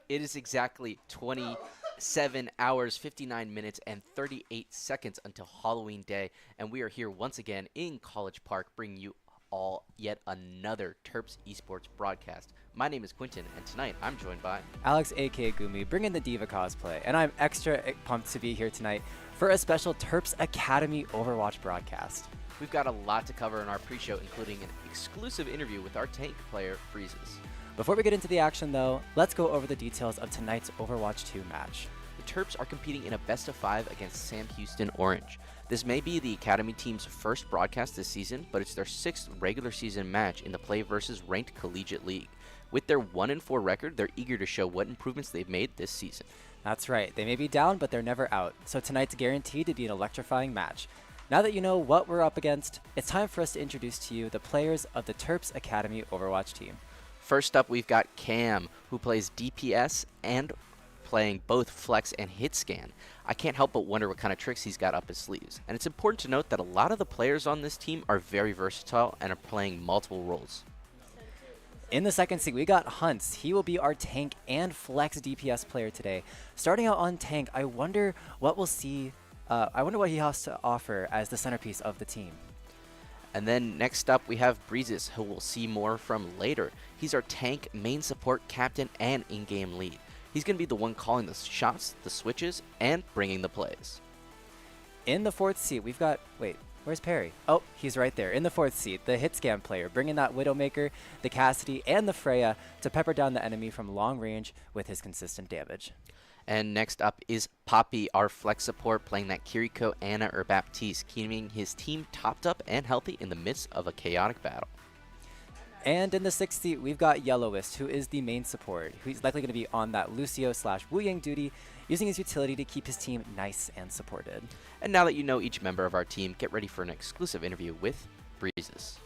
It is exactly 27 hours, 59 minutes, and 38 seconds until Halloween Day, and we are here once again in College Park bringing you all yet another Terps Esports broadcast. My name is Quentin, and tonight I'm joined by Alex aka Gumi, bringing the Diva cosplay, and I'm extra pumped to be here tonight for a special Terps Academy Overwatch broadcast. We've got a lot to cover in our pre-show, including an exclusive interview with our tank player, Breezes. Before we get into the action though, let's go over the details of tonight's Overwatch 2 match. The Terps are competing in a best-of-5 against Sam Houston Orange. This may be the Academy team's first broadcast this season, but it's their 6th regular season match in the Play vs. Ranked Collegiate League. With their 1-4 record, they're eager to show what improvements they've made this season. That's right, they may be down, but they're never out, so tonight's guaranteed to be an electrifying match. Now that you know what we're up against, it's time for us to introduce to you the players of the Terps Academy Overwatch team. First up, we've got Cam, who plays DPS and playing both Flex and Hit Scan. I can't help but wonder what kind of tricks he's got up his sleeves. And it's important to note that a lot of the players on this team are very versatile and are playing multiple roles. In the second seat, we got Hunts. He will be our tank and Flex DPS player today. Starting out on tank, I wonder what we'll see. I wonder what he has to offer as the centerpiece of the team. And then next up, we have Breezes, who we'll see more from later. He's our tank, main support, captain, and in-game lead. He's going to be the one calling the shots, the switches, and bringing the plays. In the fourth seat, we've got... Wait, where's Perry? Oh, he's right there. In the fourth seat, the hit scan player, bringing that Widowmaker, the Cassidy, and the Freya to pepper down the enemy from long range with his consistent damage. And next up is Poppy, our flex support, playing that Kiriko, Ana, or Baptiste, keeping his team topped up and healthy in the midst of a chaotic battle. And in the sixth seat, we've got Yellowist, who is the main support. He's likely going to be on that Lucio / Wu Yang duty, using his utility to keep his team nice and supported. And now that you know each member of our team, get ready for an exclusive interview with Breezes.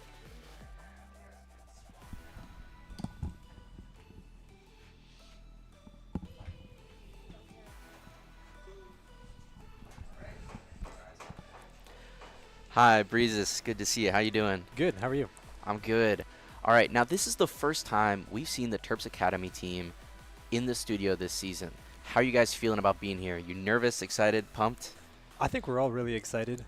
Hi, Breezes. Good to see you. How you doing? Good. How are you? I'm good. All right, now this is the first time we've seen the Terps Academy team in the studio this season. How are you guys feeling about being here? You nervous, excited, pumped? I think we're all really excited.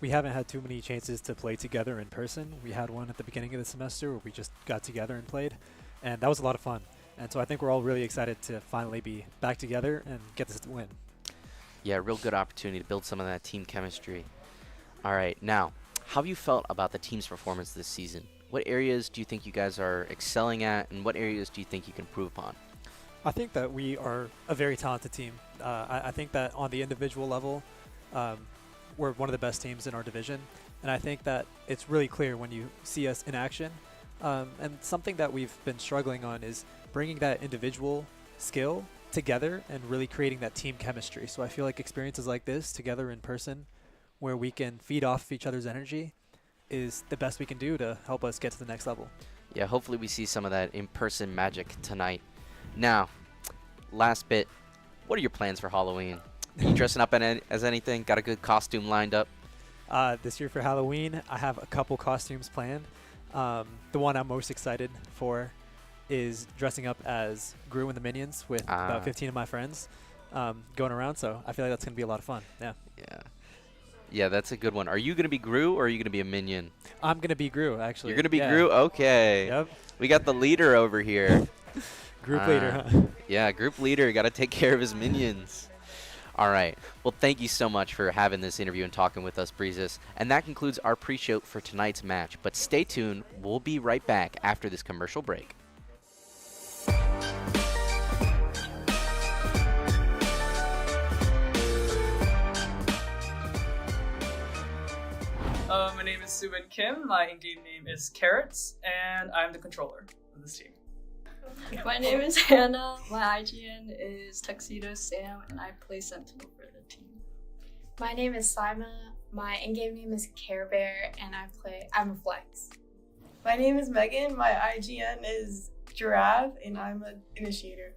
We haven't had too many chances to play together in person. We had one at the beginning of the semester where we just got together and played, and that was a lot of fun. And so I think we're all really excited to finally be back together and get this win. Yeah, real good opportunity to build some of that team chemistry. All right, now, how have you felt about the team's performance this season? What areas do you think you guys are excelling at, and what areas do you think you can improve upon? I think that we are a very talented team. I think that on the individual level, we're one of the best teams in our division. And I think that it's really clear when you see us in action. And something that we've been struggling on is bringing that individual skill together and really creating that team chemistry. So I feel like experiences like this together in person, where we can feed off each other's energy, is the best we can do to help us get to the next level. Yeah, hopefully we see some of that in-person magic tonight. Now, last bit, what are your plans for Halloween? Are you dressing up as anything? Got a good costume lined up? This year for Halloween, I have a couple costumes planned. The one I'm most excited for is dressing up as Gru and the Minions with about 15 of my friends going around, so I feel like that's going to be a lot of fun. Yeah. Yeah, that's a good one. Are you going to be Gru or are you going to be a minion? I'm going to be Gru, actually. You're going to be Gru? Okay. Yep. We got the leader over here. Group leader, huh? Yeah, group leader. Got to take care of his minions. All right. Well, thank you so much for having this interview and talking with us, Breezes. And that concludes our pre-show for tonight's match. But stay tuned. We'll be right back after this commercial break. My name is Subin Kim, my in-game name is Carrots, and I'm the controller of this team. My name is Hannah, my IGN is Tuxedo Sam, and I play Sentinel for the team. My name is Sima, my in-game name is Care Bear, and I'm a Flex. My name is Megan, my IGN is Giraffe, and I'm an Initiator.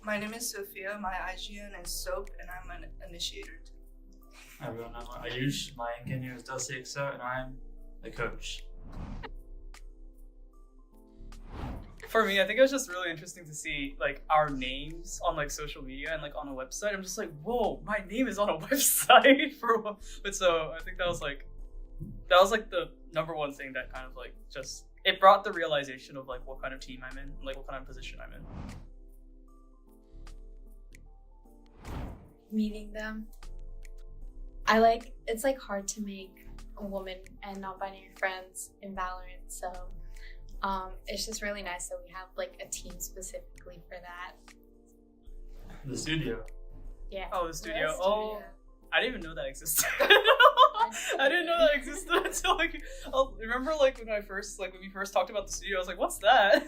My name is Sophia, my IGN is Soap, and I'm an Initiator. Hi everyone, I'm Ayush, my in-game name is Dulcexa, and I'm the coach. For me, I think it was just really interesting to see like our names on like social media and like on a website. I'm just like, whoa, my name is on a website but so I think that was like the number one thing that kind of like just it brought the realization of like what kind of team I'm in, like what kind of position I'm in. Meeting them. It's like hard to make a woman and non-binary friends in Valorant, so it's just really nice that we have like a team specifically for that. The studio. Yeah. Oh, the studio. The Oh, studio. I didn't even know that existed. I didn't know that existed until like remember like when we first talked about the studio, I was like, what's that?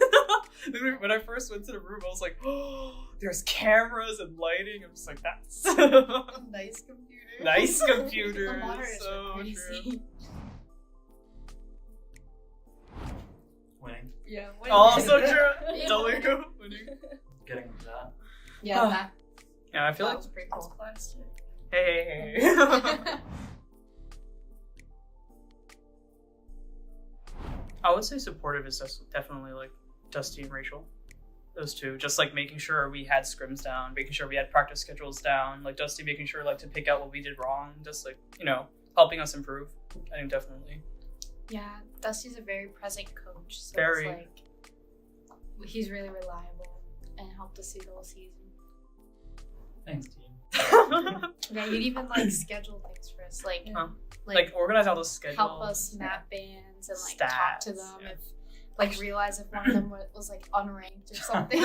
When I first went to the room, I was like, oh, there's cameras and lighting. I'm just like, that's Nice computer. nice The computers. monitors So are true. crazy. Winning. Yeah. Oh, so true. Yeah. W winning. Getting into that. Yeah, that Yeah, I feel like was pretty That's cool. plastic. hey. I would say supportive is definitely like Dusty and Rachel. Those two. Just like making sure we had scrims down, making sure we had practice schedules down, like Dusty making sure like to pick out what we did wrong, just like, helping us improve. I think definitely. Yeah, Dusty's a very present coach, so Very. it's like he's really reliable and helped us through the whole season. Thanks, team. Yeah, he'd even like schedule things for us, like Huh. Like organize all the schedules. help us map bands and like talk to Stats, them yeah. if like realize if one of them was like unranked or something.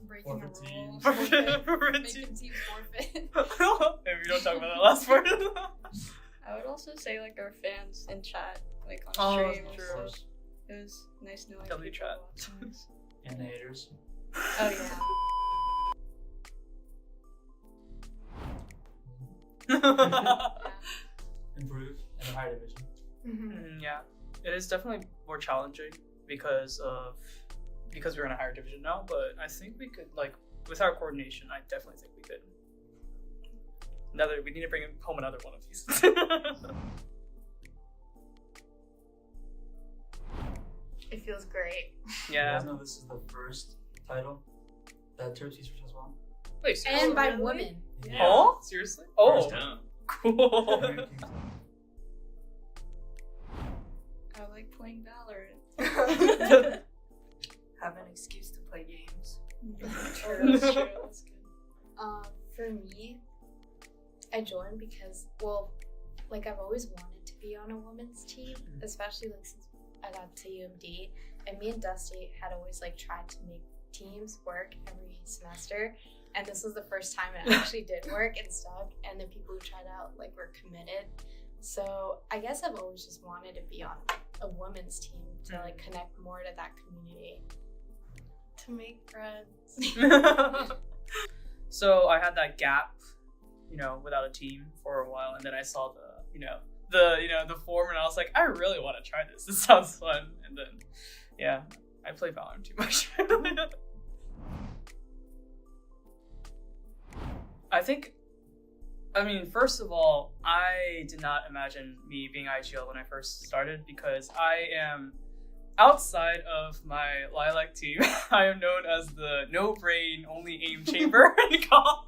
Breaking Forfeit a rule. teams. Forfeit Making teams. teams forfeit. Maybe we don't talk about that last part. I would also say like our fans in chat, like on Oh, stream. true. Also, it was nice knowing W people chat. watching us. And the haters. Oh yeah. Improve in the higher division. Yeah, it is definitely more challenging because we're in a higher division now. But I think we could, like, with our coordination, I definitely think we could. We need to bring home another one of these. It feels great. You Yeah. guys know this is the first title that Terps Esports has won. Wait, seriously? And by really? women. Oh, seriously? Oh, First down. cool. I like playing Valorant. Have an excuse to play games. That's true. That's good. For me, I joined because, well, like I've always wanted to be on a women's team, especially like since I got to UMD, and me and Dusty had always like tried to make teams work every semester, and this was the first time it actually did work and stuck, and the people who tried out like were committed. So I guess I've always just wanted to be on a women's team to like connect more to that community. To make friends. So I had that gap, without a team for a while, and then I saw the form, and I was like, I really want to try this. This sounds fun. And then, yeah, I play Valorant too much. First of all, I did not imagine me being IGL when I first started, because I am, outside of my Lilac team, I am known as the no brain, only aim chamber in comp.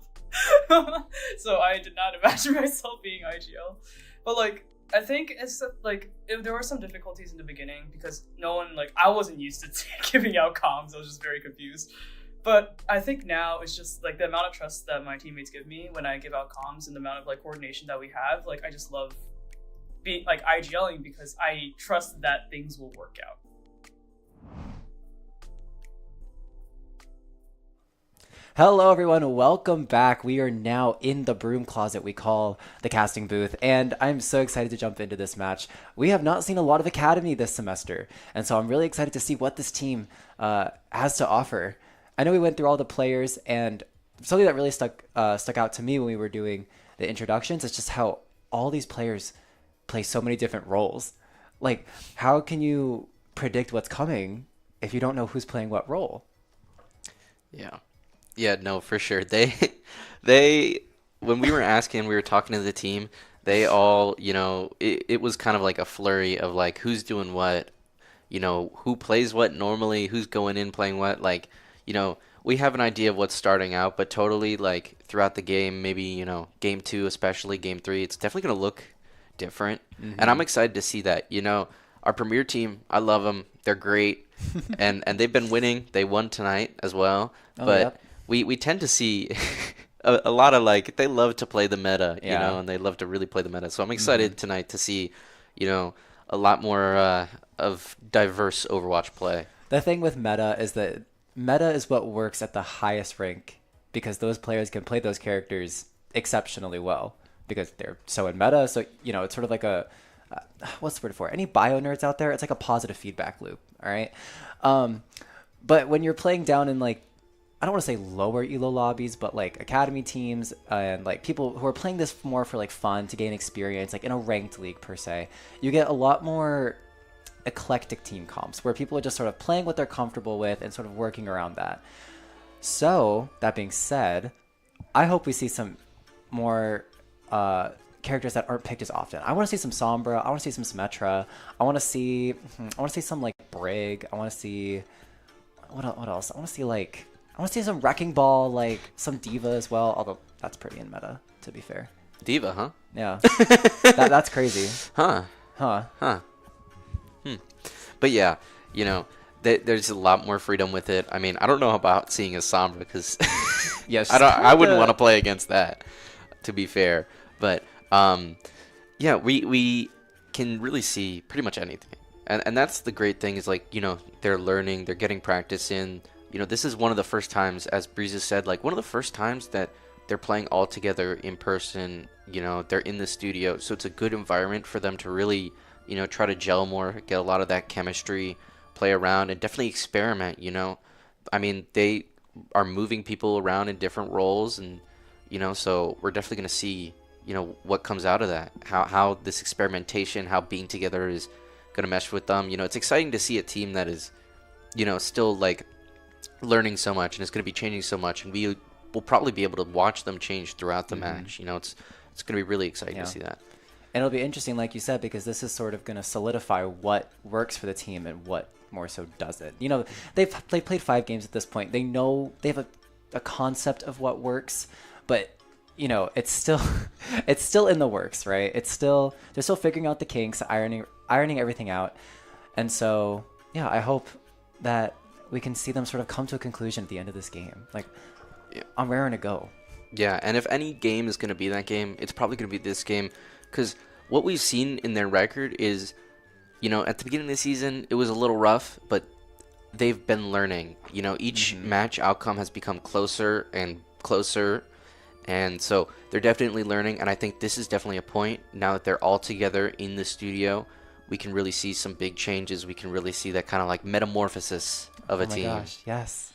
So I did not imagine myself being IGL. But I think it's there were some difficulties in the beginning because no one, I wasn't used to giving out comms. I was just very confused. But I think now it's just the amount of trust that my teammates give me when I give out comms and the amount of coordination that we have. I just love being IGLing because I trust that things will work out. Hello everyone, welcome back. We are now in the broom closet we call the casting booth, and I'm so excited to jump into this match. We have not seen a lot of Academy this semester, and so I'm really excited to see what this team has to offer. I know we went through all the players, and something that really stuck out to me when we were doing the introductions is just how all these players play so many different roles. How can you predict what's coming if you don't know who's playing what role? Yeah, no, for sure. They when we were talking to the team, they all, it was kind of like a flurry of who's doing what, who plays what normally, who's going in playing what. Like, we have an idea of what's starting out, but totally like throughout the game, maybe, game 2, especially game 3, it's definitely going to look different. And I'm excited to see that. Our premier team, I love them. They're great. and they've been winning. They won tonight as well. But yep. we tend to see a lot of like, they love to play the meta, Yeah. and they love to really play the meta. So I'm excited tonight to see, a lot more of diverse Overwatch play. The thing with meta is that meta is what works at the highest rank because those players can play those characters exceptionally well because they're so in meta. So, it's sort of like a, what's the word for it? Any bio nerds out there? It's like a positive feedback loop. All right. But when you're playing down in like, I don't want to say lower elo lobbies, but like academy teams and like people who are playing this more for like fun to gain experience, like in a ranked league per se, you get a lot more eclectic team comps where people are just sort of playing what they're comfortable with and sort of working around that. So that being said, I hope we see some more characters that aren't picked as often. I want to see some Sombra. I want to see some Symmetra. I want to see some like Brig. I want to see what else? I want to see some Wrecking Ball, like some Diva as well. Although that's pretty in meta, to be fair. Diva, huh? Yeah, that's crazy. Huh. But yeah, there's a lot more freedom with it. I mean, I don't know about seeing a Sombra because Yes, I wouldn't want to play against that, to be fair. But yeah, we can really see pretty much anything, and that's the great thing is like they're learning, they're getting practice in. This is one of the first times, as Breeze has said, like one of the first times that they're playing all together in person. They're in the studio, so it's a good environment for them to really try to gel more, get a lot of that chemistry, play around, and definitely experiment. I mean, they are moving people around in different roles, and so we're definitely going to see what comes out of that, how this experimentation, how being together is going to mesh with them. It's exciting to see a team that is still like learning so much and is going to be changing so much, and we will probably be able to watch them change throughout the match. It's going to be really exciting to see that. And it'll be interesting, like you said, because this is sort of going to solidify what works for the team and what more so doesn't. They played 5 games at this point. They know they have a concept of what works, but it's still it's still in the works, right? They're still figuring out the kinks, ironing everything out. And so yeah, I hope that we can see them sort of come to a conclusion at the end of this game. Like, yeah. I'm raring to go. Yeah, and if any game is going to be that game, it's probably going to be this game, because what we've seen in their record is, at the beginning of the season, it was a little rough, but they've been learning. Each match outcome has become closer and closer, and so they're definitely learning, and I think this is definitely a point. Now that they're all together in the studio, we can really see some big changes. We can really see that kind of like metamorphosis of a team. Oh my gosh, yes.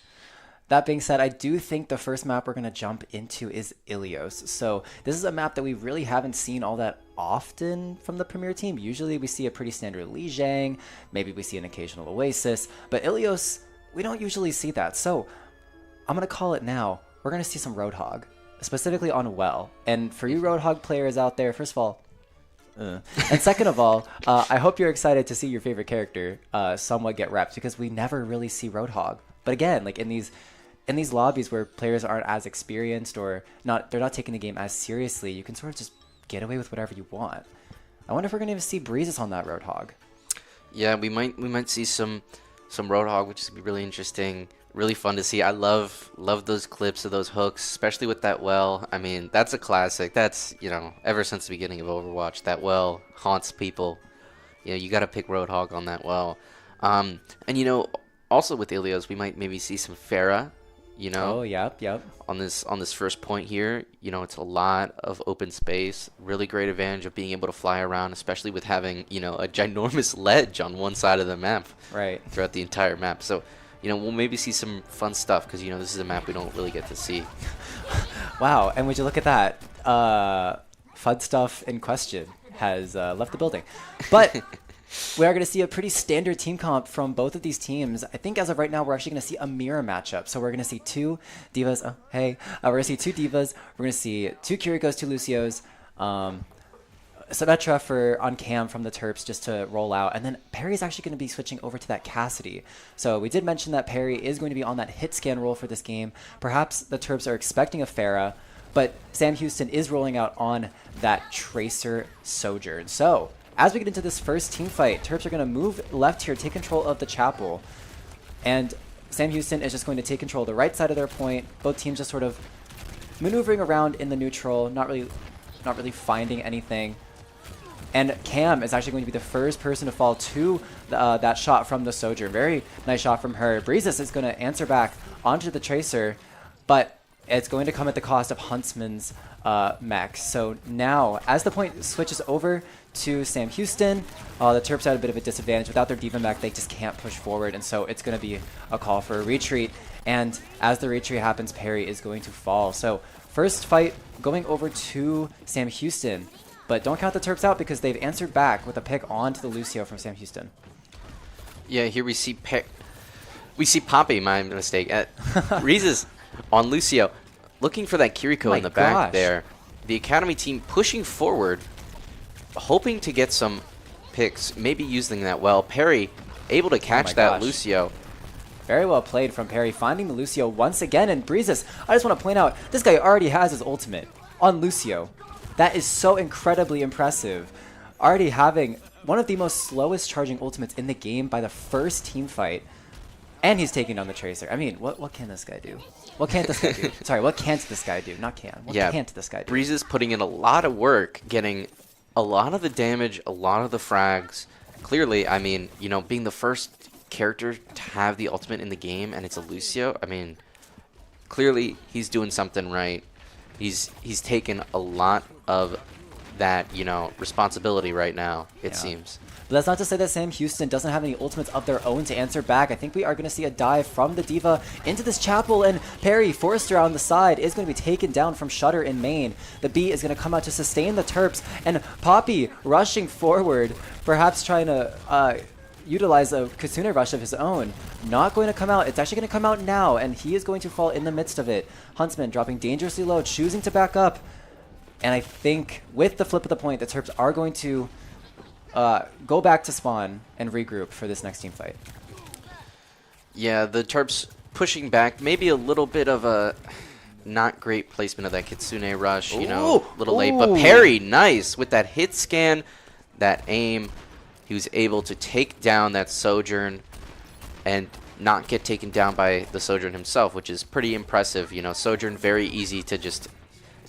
That being said, I do think the first map we're going to jump into is Ilios. So this is a map that we really haven't seen all that often from the Premier team. Usually we see a pretty standard Lijiang, maybe we see an occasional Oasis, but Ilios, we don't usually see that. So I'm going to call it now. We're going to see some Roadhog, specifically on Well. And for you Roadhog players out there, first of all, and second of all, I hope you're excited to see your favorite character somewhat get repped, because we never really see Roadhog. But again, like in these lobbies where players aren't as experienced or they're not taking the game as seriously, you can sort of just get away with whatever you want. I wonder if we're going to see Breezes on that Roadhog. Yeah, we might see some Roadhog, which is going to be really interesting, really fun to see. I love those clips of those hooks, especially with that Well. I mean, that's a classic. That's, ever since the beginning of Overwatch, that Well haunts people. You got to pick Roadhog on that Well. And also with Ilios, we might maybe see some Pharah. Oh, yep. On this first point here, it's a lot of open space. Really great advantage of being able to fly around, especially with having, a ginormous ledge on one side of the map. Right. Throughout the entire map. So, we'll maybe see some fun stuff because, this is a map we don't really get to see. Wow. And would you look at that? Fun stuff in question has left the building. But we are going to see a pretty standard team comp from both of these teams. I think as of right now, we're actually going to see a mirror matchup. So we're going to see 2 Divas. Oh, hey. We're going to see 2 Divas. We're going to see 2 Kirikos, 2 Lucios. Symmetra on Cam from the Terps just to roll out. And then Perry's actually going to be switching over to that Cassidy. So we did mention that Perry is going to be on that hit scan roll for this game. Perhaps the Terps are expecting a Pharah, but Sam Houston is rolling out on that Tracer Sojourn. So as we get into this first team fight, Terps are going to move left here, take control of the chapel. And Sam Houston is just going to take control of the right side of their point. Both teams just sort of maneuvering around in the neutral, not really finding anything. And Cam is actually going to be the first person to fall to that shot from the Sojourn. Very nice shot from her. Breezes is going to answer back onto the Tracer, but it's going to come at the cost of Huntsman's mech. So now, as the point switches over to Sam Houston, the Terps had a bit of a disadvantage. Without their Diva mech, they just can't push forward, and so it's going to be a call for a retreat. And as the retreat happens, Perry is going to fall. So first fight going over to Sam Houston. But don't count the Terps out because they've answered back with a pick onto the Lucio from Sam Houston. Yeah, here we see Poppy, my mistake. Reese's on Lucio, looking for that Kiriko in the back there. The Academy team pushing forward, hoping to get some picks, maybe using that well. Perry able to catch that Lucio. Very well played from Perry, finding the Lucio once again. And Breezes, I just want to point out, this guy already has his ultimate on Lucio. That is so incredibly impressive. Already having one of the most slowest charging ultimates in the game by the first team fight. And he's taking down the Tracer. I mean, what can this guy do? What can't this guy do? Sorry, what can't this guy do? Not can. What can't this guy do? Breezes putting in a lot of work, getting a lot of the damage, a lot of the frags. Clearly, I mean, you know, being the first character to have the ultimate in the game, and it's a Lucio, I mean, clearly he's doing something right. He's taken a lot of that, you know, responsibility right now, it seems. But that's not to say that Sam Houston doesn't have any ultimates of their own to answer back. I think we are going to see a dive from the Diva into this chapel, and Perry, Forrester on the side, is going to be taken down from Shutter in main. The B is going to come out to sustain the Terps, and Poppy rushing forward, perhaps trying to utilize a Kitsune rush of his own. Not going to come out. It's actually going to come out now, and he is going to fall in the midst of it. Huntsman dropping dangerously low, choosing to back up. And I think with the flip of the point, the Terps are going to go back to spawn and regroup for this next team fight. Yeah, the Terps pushing back. Maybe a little bit of a not great placement of that Kitsune rush, you know, a little late. But Perry, nice, with that hit scan, that aim. He was able to take down that Sojourn and not get taken down by the Sojourn himself, which is pretty impressive. You know, Sojourn, very easy to just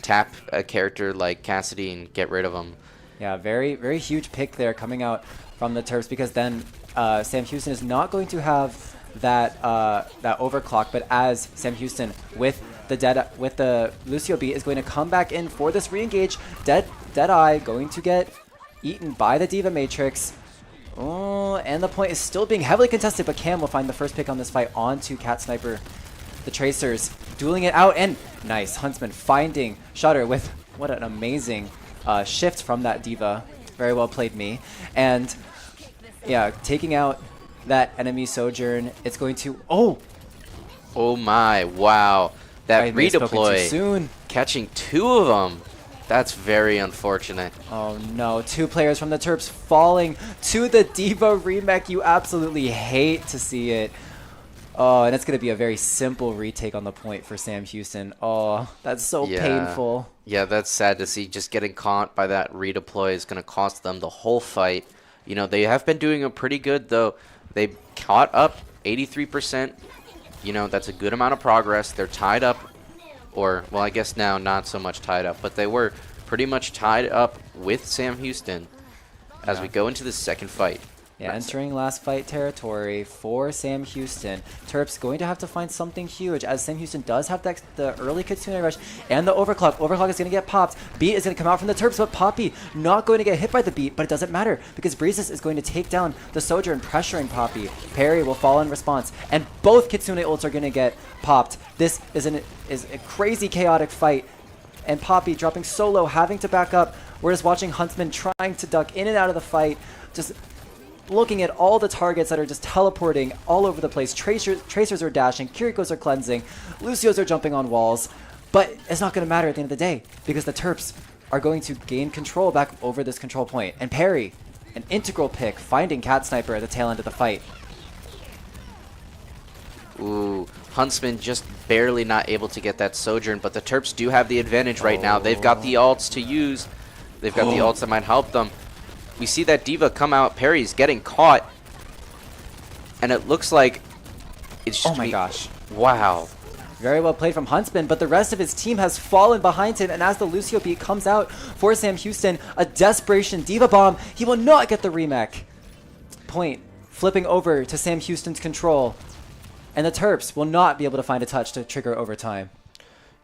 tap a character like Cassidy and get rid of him. Yeah, very, very huge pick there coming out from the Terps, because then Sam Houston is not going to have that that overclock, but as Sam Houston with the Lucio B is going to come back in for this re-engage, Deadeye going to get eaten by the Diva Matrix. Oh, and the point is still being heavily contested, but Cam will find the first pick on this fight onto Cat Sniper. The Tracers dueling it out, and nice. Huntsman finding Shutter with what an amazing shift from that Diva. Very well played, me. And yeah, taking out that enemy Sojourn. It's going to... Oh my, wow. That redeploy, too soon. Catching two of them. That's very unfortunate. Oh no, two players from the Terps falling to the Diva remake. You absolutely hate to see it. Oh, and it's going to be a very simple retake on the point for Sam Houston. Oh, that's so painful. Yeah, that's sad to see. Just getting caught by that redeploy is going to cost them the whole fight. You know, they have been doing a pretty good, though. They caught up 83%. You know, that's a good amount of progress. They're tied up. Or, well, I guess now not so much tied up, but they were pretty much tied up with Sam Houston as we go into the second fight. Yeah, entering last fight territory for Sam Houston. Terps going to have to find something huge, as Sam Houston does have the early Kitsune rush and the overclock. Overclock is going to get popped. Beat is going to come out from the Terps, but Poppy not going to get hit by the beat, but it doesn't matter because Breezes is going to take down the Sojourn, pressuring Poppy. Perry will fall in response, and both Kitsune ults are going to get popped. This is a crazy chaotic fight, and Poppy dropping so low, having to back up. We're just watching Huntsman trying to duck in and out of the fight, just looking at all the targets that are just teleporting all over the place. Tracers are dashing, Kirikos are cleansing, Lucios are jumping on walls, but it's not going to matter at the end of the day because the Terps are going to gain control back over this control point. And Perry, an integral pick, finding Cat Sniper at the tail end of the fight. Ooh, Huntsman just barely not able to get that Sojourn, but the Terps do have the advantage right now. They've got the ults to use. They've got the ults that might help them. We see that D.Va come out. Perry's getting caught. And it looks like it's just Oh my gosh. Wow. Very well played from Huntsman, but the rest of his team has fallen behind him, and as the Lucio beat comes out for Sam Houston, a desperation D.Va bomb. He will not get the remake. Point flipping over to Sam Houston's control, and the Terps will not be able to find a touch to trigger overtime.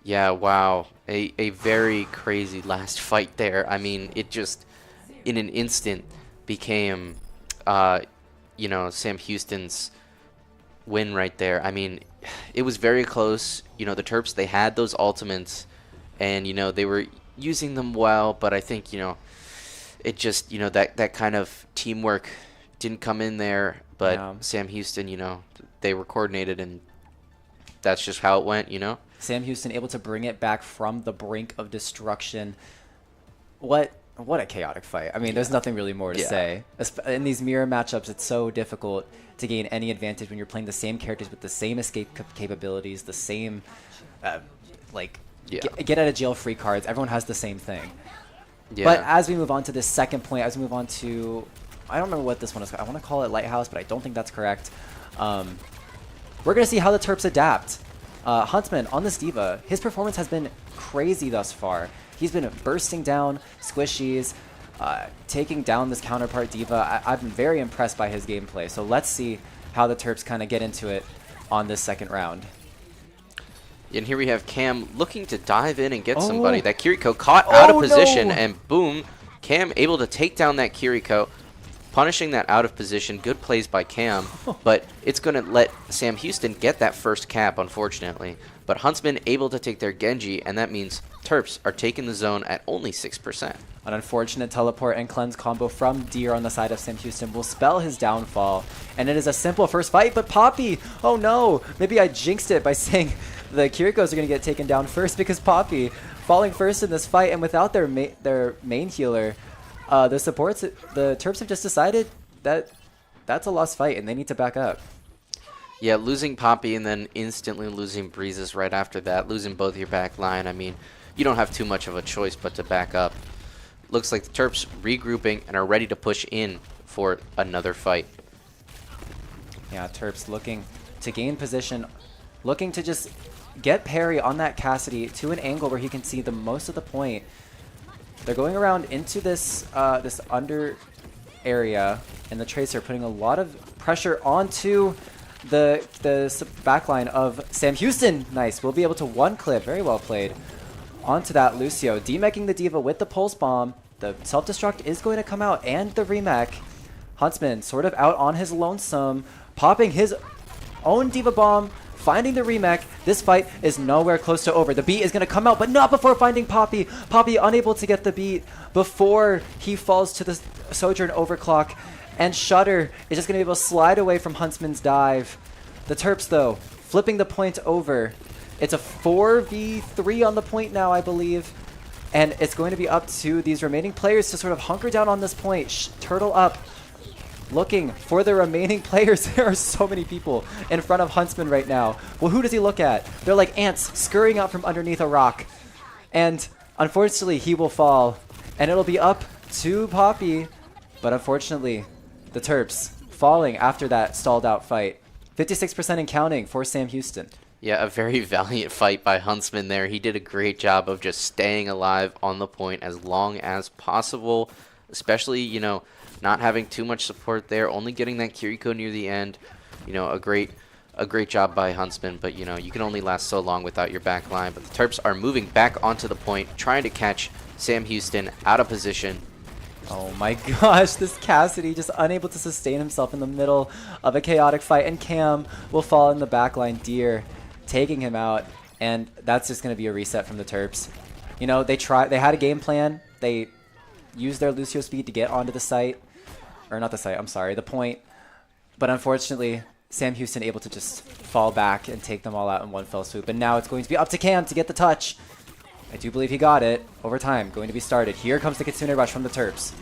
Yeah, wow. A very crazy last fight there. I mean, it just, in an instant, became, you know, Sam Houston's win right there. I mean, it was very close. You know, the Terps, they had those ultimates, and, you know, they were using them well, but I think, you know, it just, you know, that kind of teamwork didn't come in there, but Yeah. Sam Houston, you know, they were coordinated, and that's just how it went, you know? Sam Houston able to bring it back from the brink of destruction. What a chaotic fight. I mean, there's nothing really more to say. In these mirror matchups, it's so difficult to gain any advantage when you're playing the same characters with the same escape capabilities, the same, get out of jail free cards. Everyone has the same thing. Yeah. But as we move on to this second point, as we move on to, I don't remember what this one is. I want to call it Lighthouse, but I don't think that's correct. We're going to see how the Terps adapt. Huntsman on this D.Va, his performance has been crazy thus far. He's been bursting down squishies, taking down this counterpart D.Va. I've been very impressed by his gameplay. So let's see how the Terps kind of get into it on this second round. And here we have Cam looking to dive in and get somebody. That Kiriko caught out of position, and boom, Cam able to take down that Kiriko, punishing that out of position. Good plays by Cam, but it's going to let Sam Houston get that first cap, unfortunately. But Huntsman able to take their Genji, and that means Terps are taking the zone at only 6%. An unfortunate teleport and cleanse combo from Deer on the side of Sam Houston will spell his downfall. And it is a simple first fight, but Poppy, oh no, maybe I jinxed it by saying the Kirikos are going to get taken down first, because Poppy falling first in this fight, and without their main healer, the Terps have just decided that that's a lost fight and they need to back up. Yeah, losing Poppy and then instantly losing Breezes right after that, losing both your back line. I mean, you don't have too much of a choice but to back up. Looks like the Terps regrouping and are ready to push in for another fight. Yeah, Terps looking to gain position, looking to just get Perry on that Cassidy to an angle where he can see the most of the point. They're going around into this this under area, and the Tracer putting a lot of pressure onto the backline of Sam Houston. Nice. We'll be able to one clip. Very well played. Onto that Lucio. Demecking the D.Va with the Pulse Bomb. The self-destruct is going to come out, and the remake. Huntsman sort of out on his lonesome, popping his own D.Va bomb, finding the remake. This fight is nowhere close to over. The beat is going to come out, but not before finding Poppy. Poppy unable to get the beat before he falls to the Sojourn overclock. And Shudder is just going to be able to slide away from Huntsman's dive. The Terps, though, flipping the point over. It's a 4v3 on the point now, I believe. And it's going to be up to these remaining players to sort of hunker down on this point. Turtle up. Looking for the remaining players. There are so many people in front of Huntsman right now. Well, who does he look at? They're like ants scurrying out from underneath a rock. And unfortunately, he will fall. And it'll be up to Poppy. But unfortunately, the Terps falling after that stalled out fight. 56% and counting for Sam Houston. Yeah, a very valiant fight by Huntsman there. He did a great job of just staying alive on the point as long as possible, especially, you know, not having too much support there, only getting that Kiriko near the end. You know, a great job by Huntsman, but, you know, you can only last so long without your back line. But the Terps are moving back onto the point, trying to catch Sam Houston out of position. Oh my gosh, this Cassidy just unable to sustain himself in the middle of a chaotic fight, and Cam will fall in the backline. Deer taking him out, and that's just going to be a reset from the Terps. You know, they had a game plan. They used their Lucio speed to get onto the site, or not the site, I'm sorry, the point. But unfortunately, Sam Houston able to just fall back and take them all out in one fell swoop. And now it's going to be up to Cam to get the touch. I do believe he got it. Overtime going to be started. Here comes the Kitsune Rush from the Terps.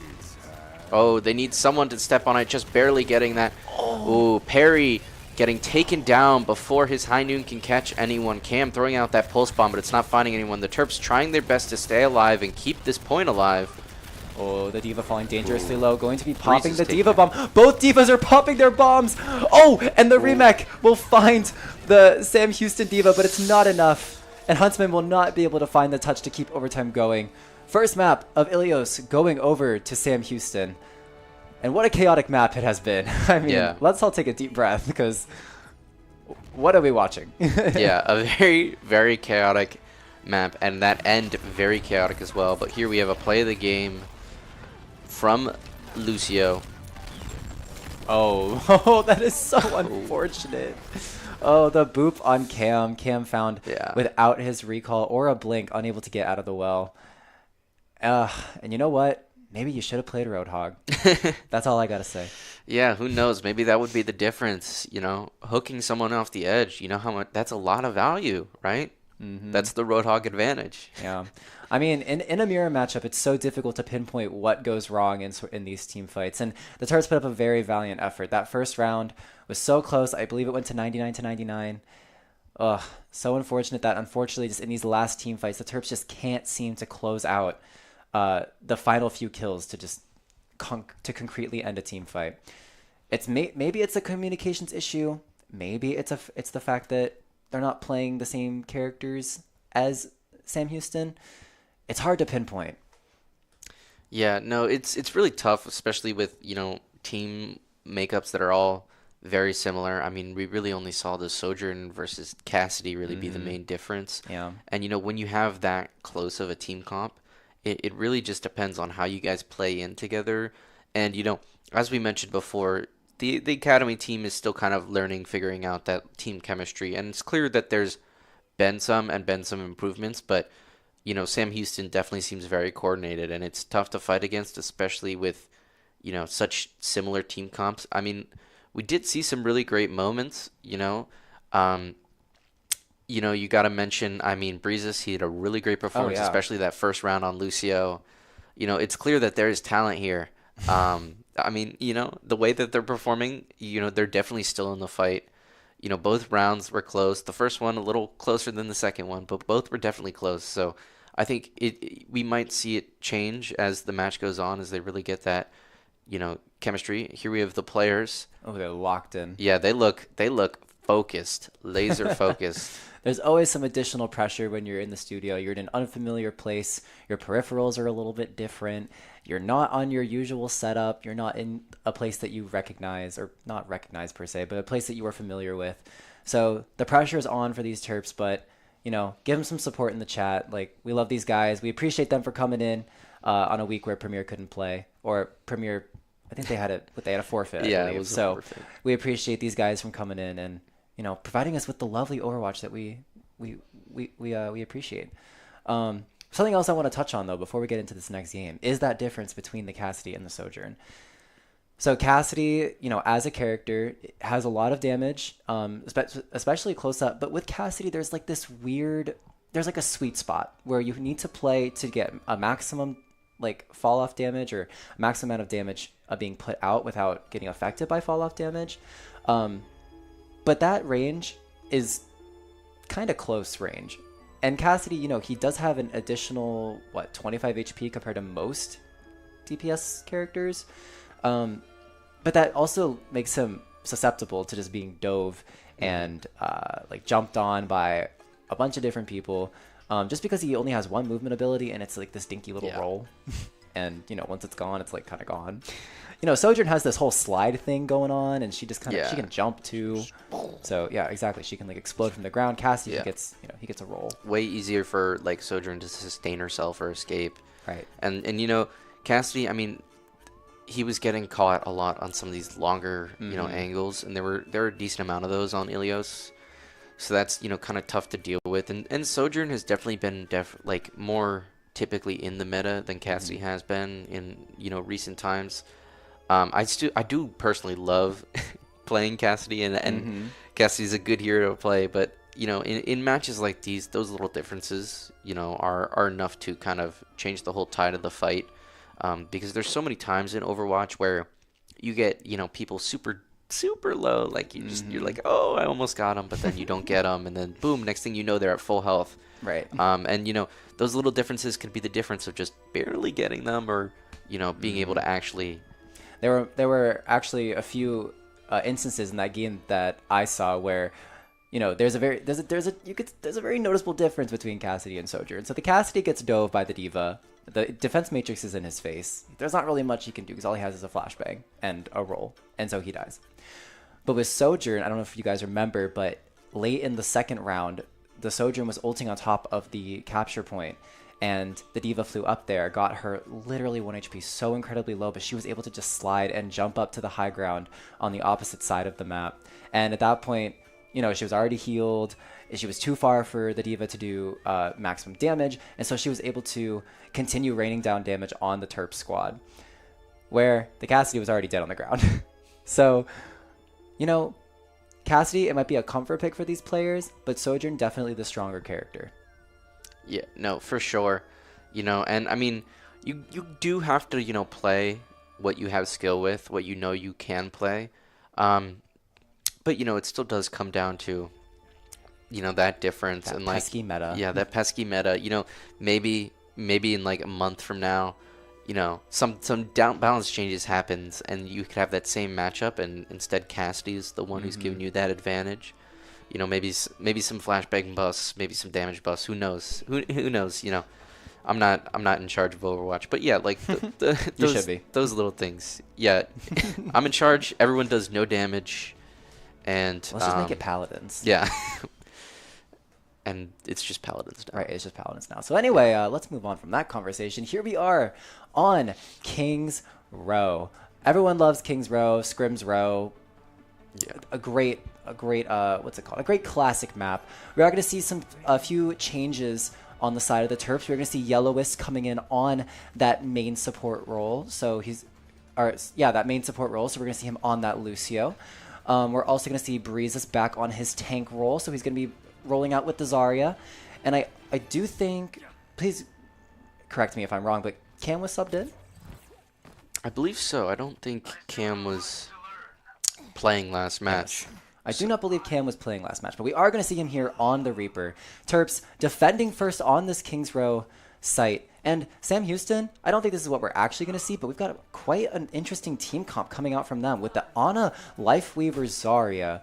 Oh, they need someone to step on it, just barely getting that. Ooh, Perry getting taken down before his high noon can catch anyone. Cam throwing out that pulse bomb, but it's not finding anyone. The Terps trying their best to stay alive and keep this point alive. Oh, the Diva falling dangerously low. Going to be popping Breeze the is Diva taking bomb. Both Divas are popping their bombs. Oh, and the remake will find the Sam Houston Diva, but it's not enough. And Huntsman will not be able to find the touch to keep overtime going. First map of Ilios going over to Sam Houston. And what a chaotic map it has been. I mean, let's all take a deep breath because what are we watching? Yeah, a very, very chaotic map, and that end very chaotic as well. But here we have a play of the game from Lucio. Oh, that is so unfortunate. Oh, the boop on Cam. Cam found without his recall or a blink, unable to get out of the well. And you know what? Maybe you should have played Roadhog. That's all I got to say. Yeah, who knows? Maybe that would be the difference, you know, hooking someone off the edge. You know how much that's a lot of value, right? That's the Roadhog advantage. Yeah. I mean, in a mirror matchup, it's so difficult to pinpoint what goes wrong in these team fights. And the Terps put up a very valiant effort. That first round was so close. I believe it went to 99-99. Ugh, so unfortunate that unfortunately just in these last team fights, the Terps just can't seem to close out the final few kills to just concretely end a team fight. It's maybe it's a communications issue. Maybe it's the fact that they're not playing the same characters as Sam Houston. It's hard to pinpoint. Yeah, no, it's really tough, especially with, you know, team makeups that are all very similar. I mean, we really only saw the Sojourn versus Cassidy really be the main difference. Yeah. And, you know, when you have that close of a team comp, it really just depends on how you guys play in together. And, you know, as we mentioned before, the Academy team is still kind of learning, figuring out that team chemistry. And it's clear that there's been some improvements, but, you know, Sam Houston definitely seems very coordinated, and it's tough to fight against, especially with, you know, such similar team comps. I mean, we did see some really great moments, you know. You know, you got to mention, I mean, Breezes, he had a really great performance, especially that first round on Lucio. You know, it's clear that there is talent here. I mean, you know, the way that they're performing, you know, they're definitely still in the fight. You know, both rounds were close. The first one a little closer than the second one, but both were definitely close. So I think we might see it change as the match goes on, as they really get that, you know, chemistry. Here we have the players. Oh, they're locked in. Yeah, they look focused, laser focused. There's always some additional pressure when you're in the studio. You're in an unfamiliar place. Your peripherals are a little bit different. You're not on your usual setup. You're not in a place that you recognize, or not recognize per se, but a place that you are familiar with. So the pressure is on for these Terps, but, you know, give them some support in the chat. Like, we love these guys. We appreciate them for coming in on a week where Premier couldn't play, or Premier, I think they had a forfeit. Yeah, I believe. it was a so forfeit. We appreciate these guys from coming in and, you know, providing us with the lovely Overwatch that we appreciate. Something else I want to touch on, though, before we get into this next game, is that difference between the Cassidy and the Sojourn. So Cassidy, you know, as a character, has a lot of damage, especially close up. But with Cassidy, there's like there's like a sweet spot where you need to play to get a maximum like fall off damage, or a maximum amount of damage being put out without getting affected by fall off damage. But that range is kind of close range. And Cassidy, you know, he does have an additional, 25 HP compared to most DPS characters. But that also makes him susceptible to just being dove and like jumped on by a bunch of different people. Just because he only has one movement ability, and it's like this dinky little roll. And, you know, once it's gone, it's like kind of gone. You know, Sojourn has this whole slide thing going on, and she just kind of she can jump too. So yeah, exactly. She can like explode from the ground. Cassidy he gets a roll. Way easier for like Sojourn to sustain herself or escape. Right. And you know, Cassidy, I mean, he was getting caught a lot on some of these longer, you know, angles, and there were a decent amount of those on Ilios. So that's, you know, kind of tough to deal with. And Sojourn has definitely been like more typically in the meta than Cassidy has been in, you know, recent times. I do personally love playing Cassidy, and Cassidy's a good hero to play, but you know, in matches like these, those little differences, you know, are enough to kind of change the whole tide of the fight. Because there's so many times in Overwatch where you get, you know, people super low, like you're like, oh, I almost got them, but then you don't get them, and then boom, next thing you know, they're at full health. Right. And you know, those little differences can be the difference of just barely getting them, or you know, being able to actually. There were actually a few instances in that game that I saw where, you know, there's a very noticeable difference between Cassidy and Sojourn. So the Cassidy gets dove by the D.Va. The defense matrix is in his face. There's not really much he can do because all he has is a flashbang and a roll, and so he dies. But with Sojourn, I don't know if you guys remember, but late in the second round, the Sojourn was ulting on top of the capture point, and the D.Va flew up there, got her literally 1 HP, so incredibly low, but she was able to just slide and jump up to the high ground on the opposite side of the map. And at that point, you know, she was already healed. She was too far for the D.Va to do maximum damage, and so she was able to continue raining down damage on the Terps squad, where the Cassidy was already dead on the ground. So, you know, Cassidy, it might be a comfort pick for these players, but Sojourn definitely the stronger character. Yeah, no, for sure. You know, and I mean, you do have to, you know, play what you have skill with, what you know you can play. But, you know, it still does come down to, you know, that difference. That and like pesky meta. Yeah, that pesky meta. You know, maybe in like a month from now, you know, some down balance changes happens, and you could have that same matchup, and instead Cassidy's the one who's giving you that advantage. You know, maybe some flashbang busts, maybe some damage busts. Who knows? Who knows? You know, I'm not in charge of Overwatch, but yeah, like You should be. those little things. Yeah, I'm in charge. Everyone does no damage, and Let's just make it Paladins. Yeah. And it's just Paladins now. Right, it's just Paladins now. So anyway, let's move on from that conversation. Here we are on King's Row. Everyone loves King's Row, Scrim's Row. Yeah. A great what's it called? A great classic map. We are going to see a few changes on the side of the Terps. We're going to see Yellowist coming in on that main support role. So that main support role. So we're going to see him on that Lucio. We're also going to see Breezes back on his tank role. So he's going to be rolling out with the Zarya. And I do think, please correct me if I'm wrong, but Cam was subbed in? I believe so. I don't think Cam was playing last match. Yes. I do not believe Cam was playing last match, but we are going to see him here on the Reaper. Terps defending first on this King's Row site. And Sam Houston, I don't think this is what we're actually going to see, but we've got quite an interesting team comp coming out from them with the Ana, Lifeweaver, Zarya,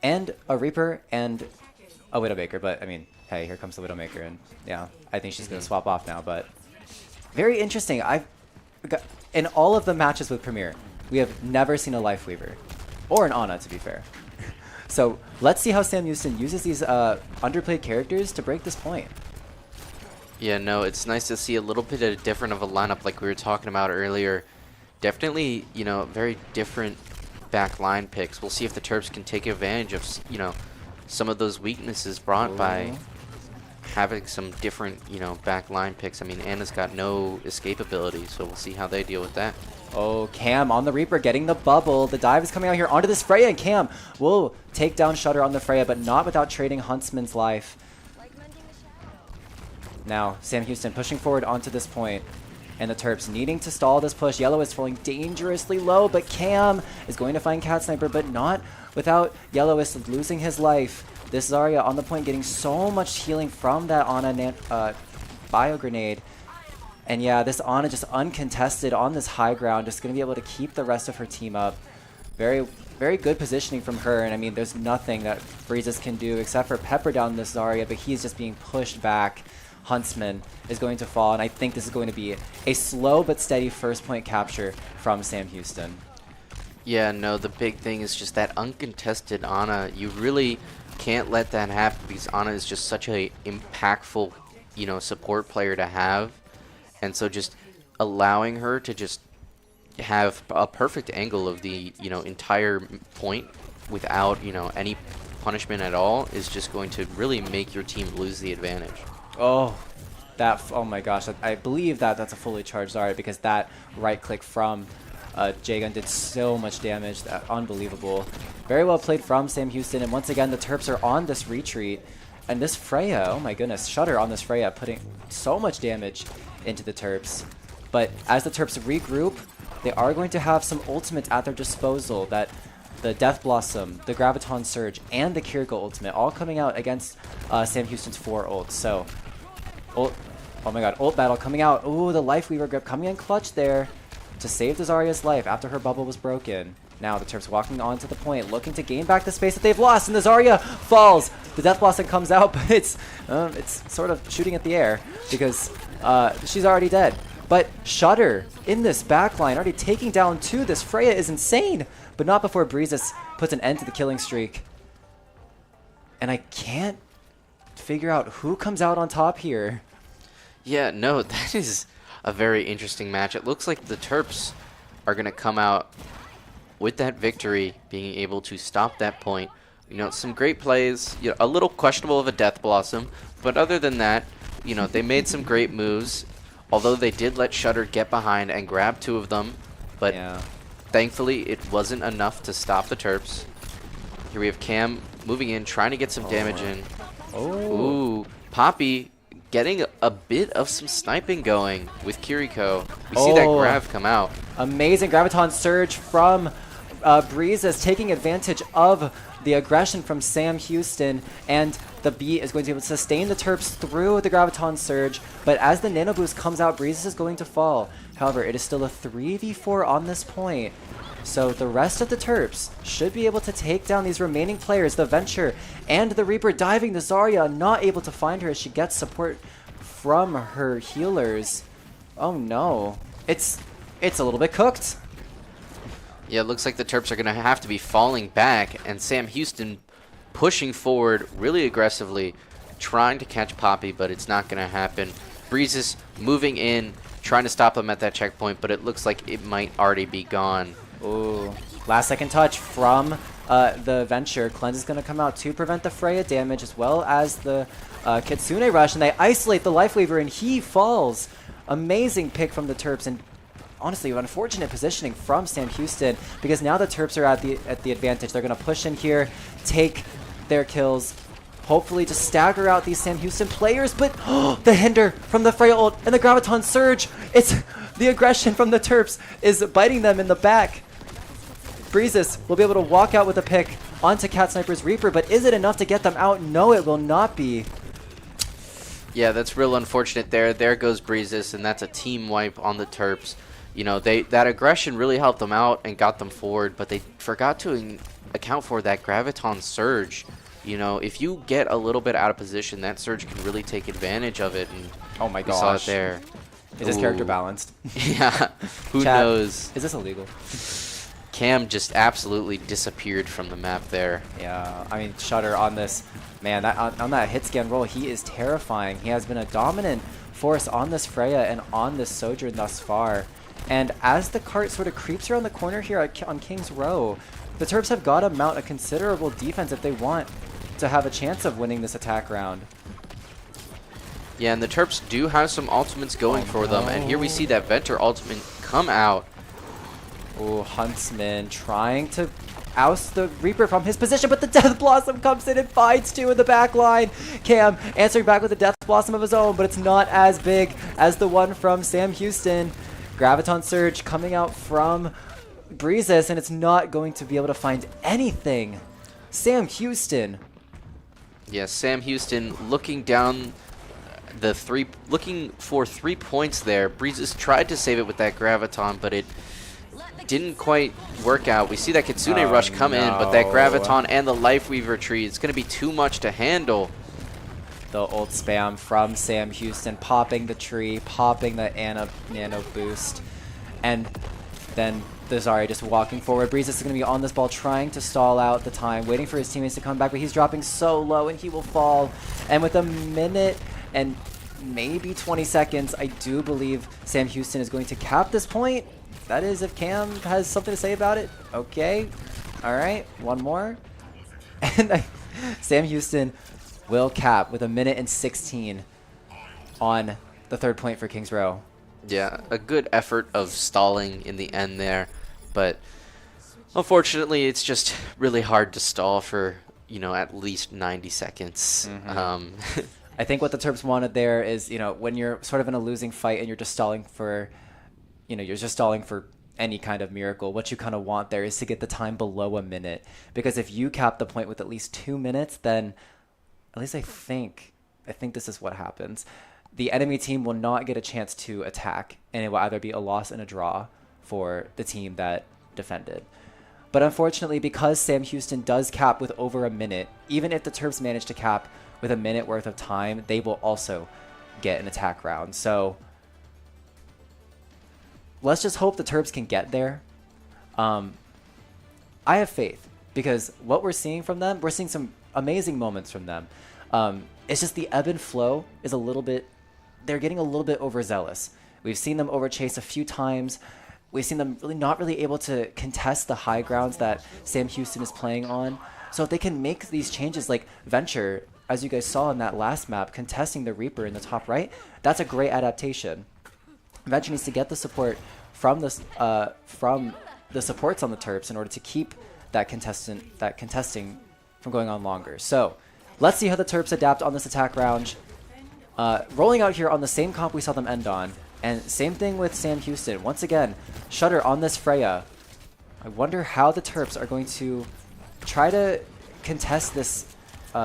and a Reaper and a Widowmaker. But, I mean, hey, here comes the Widowmaker, and yeah, I think she's going to swap off now. But very interesting. In all of the matches with Premier, we have never seen a Lifeweaver. Or an Ana, to be fair. So let's see how Sam Houston uses these underplayed characters to break this point. Yeah, no, it's nice to see a little bit different of a lineup like we were talking about earlier. Definitely, you know, very different back line picks. We'll see if the Terps can take advantage of, you know, some of those weaknesses brought by having some different, you know, back line picks. I mean, Anna's got no escape ability, so we'll see how they deal with that. Oh, Cam on the Reaper getting the bubble. The dive is coming out here onto this Freya, and Cam will take down Shudder on the Freya, but not without trading Huntsman's life. Now, Sam Houston pushing forward onto this point, and the Terps needing to stall this push. Yellow is falling dangerously low, but Cam is going to find Cat Sniper, but not without Yellowist losing his life. This Zarya on the point getting so much healing from that Ana bio grenade. And yeah, this Ana just uncontested on this high ground, just going to be able to keep the rest of her team up. Very, very good positioning from her. And I mean, there's nothing that Breezes can do except for pepper down this Zarya, but he's just being pushed back. Huntsman is going to fall, and I think this is going to be a slow but steady first point capture from Sam Houston. Yeah, no, the big thing is just that uncontested Ana. You really can't let that happen because Ana is just such a impactful, you know, support player to have. And so just allowing her to just have a perfect angle of the, you know, entire point without, you know, any punishment at all is just going to really make your team lose the advantage. Oh, oh my gosh. I believe that's a fully charged Zarya because that right click from J-Gun did so much damage. Unbelievable. Very well played from Sam Houston. And once again, the Terps are on this retreat. And this Freya, oh my goodness, Shudder on this Freya, putting so much damage into the Terps. But as the Terps regroup, they are going to have some ultimates at their disposal. That the Death Blossom, the Graviton Surge, and the Kiriko ultimate all coming out against Sam Houston's 4 ults. So, oh my god, ult battle coming out. Ooh, the Life Weaver grip coming in clutch there to save the Zarya's life after her bubble was broken. Now the Terps walking onto the point, looking to gain back the space that they've lost, and the Zarya falls. The Death Blossom comes out, but it's sort of shooting at the air because she's already dead. But Shudder in this backline, already taking down 2. This Freya is insane, but not before Breezes puts an end to the killing streak. And I can't figure out who comes out on top here. Yeah, no, that is a very interesting match. It looks like the Terps are going to come out with that victory, being able to stop that point. You know, some great plays, you know, a little questionable of a Death Blossom, but other than that, you know, they made some great moves, although they did let Shudder get behind and grab 2 of them, but thankfully it wasn't enough to stop the Terps. Here we have Cam moving in, trying to get some damage in. Ooh, Poppy getting a bit of some sniping going with Kiriko. We see that Grav come out. Amazing Graviton Surge from Breezes, taking advantage of the aggression from Sam Houston, and the B is going to be able to sustain the Terps through the Graviton Surge, but as the Nano Boost comes out, Breezes is going to fall. However, it is still a 3v4 on this point, so the rest of the Terps should be able to take down these remaining players, the Venture and the Reaper diving the Zarya, not able to find her as she gets support from her healers. Oh no, it's a little bit cooked. Yeah, it looks like the Terps are going to have to be falling back, and Sam Houston pushing forward really aggressively, trying to catch Poppy, but it's not going to happen. Breezes moving in, trying to stop them at that checkpoint, but it looks like it might already be gone. Ooh, last second touch from the Venture. Cleanse is going to come out to prevent the Freya damage, as well as the Kitsune Rush, and they isolate the Life Weaver, and he falls. Amazing pick from the Terps, and honestly, unfortunate positioning from Sam Houston, because now the Terps are at the advantage. They're going to push in here, take their kills, hopefully to stagger out these Sam Houston players, but the hinder from the Freya ult and the Graviton Surge. It's the aggression from the Terps is biting them in the back. Breezes will be able to walk out with a pick onto Cat Sniper's Reaper, but is it enough to get them out? No, it will not be. Yeah, that's real unfortunate there. There goes Breezes, and that's a team wipe on the Terps. You know, that aggression really helped them out and got them forward, but they forgot to account for that Graviton Surge. You know, if you get a little bit out of position, that Surge can really take advantage of it. And oh my gosh. We saw it there. Is this character balanced? Yeah, who Chat, knows? Is this illegal? Cam just absolutely disappeared from the map there. Yeah, I mean, Shudder on this, man, on that hit scan roll, he is terrifying. He has been a dominant force on this Freya and on this Sojourn thus far. And as the cart sort of creeps around the corner here on King's Row, the Terps have got to mount a considerable defense if they want to have a chance of winning this attack round. Yeah, and the Terps do have some ultimates going for them, and here we see that Venture ultimate come out. Ooh, Huntsman trying to oust the Reaper from his position, but the Death Blossom comes in and finds 2 in the back line. Cam answering back with a Death Blossom of his own, but it's not as big as the one from Sam Houston. Graviton Surge coming out from Breezes, and it's not going to be able to find anything. Sam Houston. Yeah, Sam Houston looking down looking for 3 points there. Breezes tried to save it with that Graviton, but it didn't quite work out. We see that Kitsune Rush come in, but that Graviton and the Life Weaver tree, it's going to be too much to handle. The ult spam from Sam Houston, popping the tree, popping the nano boost, and then the Zarya just walking forward. Breezes is going to be on this ball, trying to stall out the time, waiting for his teammates to come back, but he's dropping so low and he will fall. And with a minute and maybe 20 seconds, I do believe Sam Houston is going to cap this point. That is, if Cam has something to say about it. Okay. All right. One more. And Sam Houston will cap with a minute and 16 on the 3rd point for Kings Row. Yeah, a good effort of stalling in the end there. but unfortunately, it's just really hard to stall for, at least 90 seconds. I think what the Terps wanted there is, when you're sort of in a losing fight and you're just stalling for, any kind of miracle, what you kind of want there is to get the time below a minute. Because if you cap the point with at least 2 minutes, then at least I think this is what happens. The enemy team will not get a chance to attack, and it will either be a loss and a draw for the team that defended. But unfortunately, because Sam Houston does cap with over a minute, even if the Terps manage to cap with a minute worth of time, they will also get an attack round. So let's just hope the Terps can get there. I have faith, because what we're seeing from them, we're seeing some amazing moments from them. It's just the ebb and flow is they're getting a little bit overzealous. We've seen them overchase a few times. We've seen them not really able to contest the high grounds that Sam Houston is playing on. So if they can make these changes, like Venture, as you guys saw in that last map, contesting the Reaper in the top right, that's a great adaptation. Venture needs to get the support from the supports on the Terps in order to keep that contesting from going on longer. So let's see how the Terps adapt on this attack round. Rolling out here on the same comp we saw them end on. And same thing with Sam Houston. Once again, Shutter on this Freya. I wonder how the Terps are going to try to contest this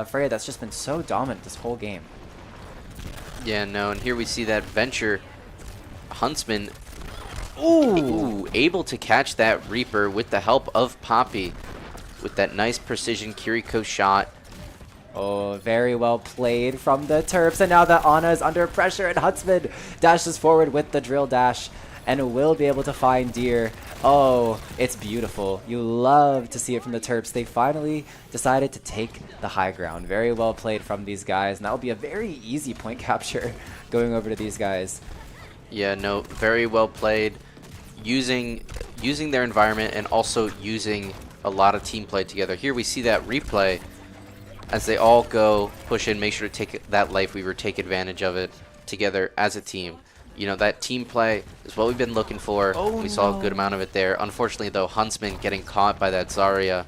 Freya that's just been so dominant this whole game. Yeah, no, and here we see that Venture Huntsman able to catch that Reaper with the help of Poppy with that nice precision Kiriko shot. Oh, very well played from the Terps, and now that Ana is under pressure, and Huntsman dashes forward with the drill dash and will be able to find Deer. Oh, it's beautiful. You love to see it from the Terps. They finally decided to take the high ground. Very well played from these guys, and that will be a very easy point capture going over to these guys. Yeah, no, very well played. Using their environment and also using a lot of team play together. Here we see that replay as they all go push in, make sure to take that life weaver, take advantage of it together as a team. That team play is what we've been looking for. We saw a good amount of it there. Unfortunately, though, Huntsman getting caught by that Zarya.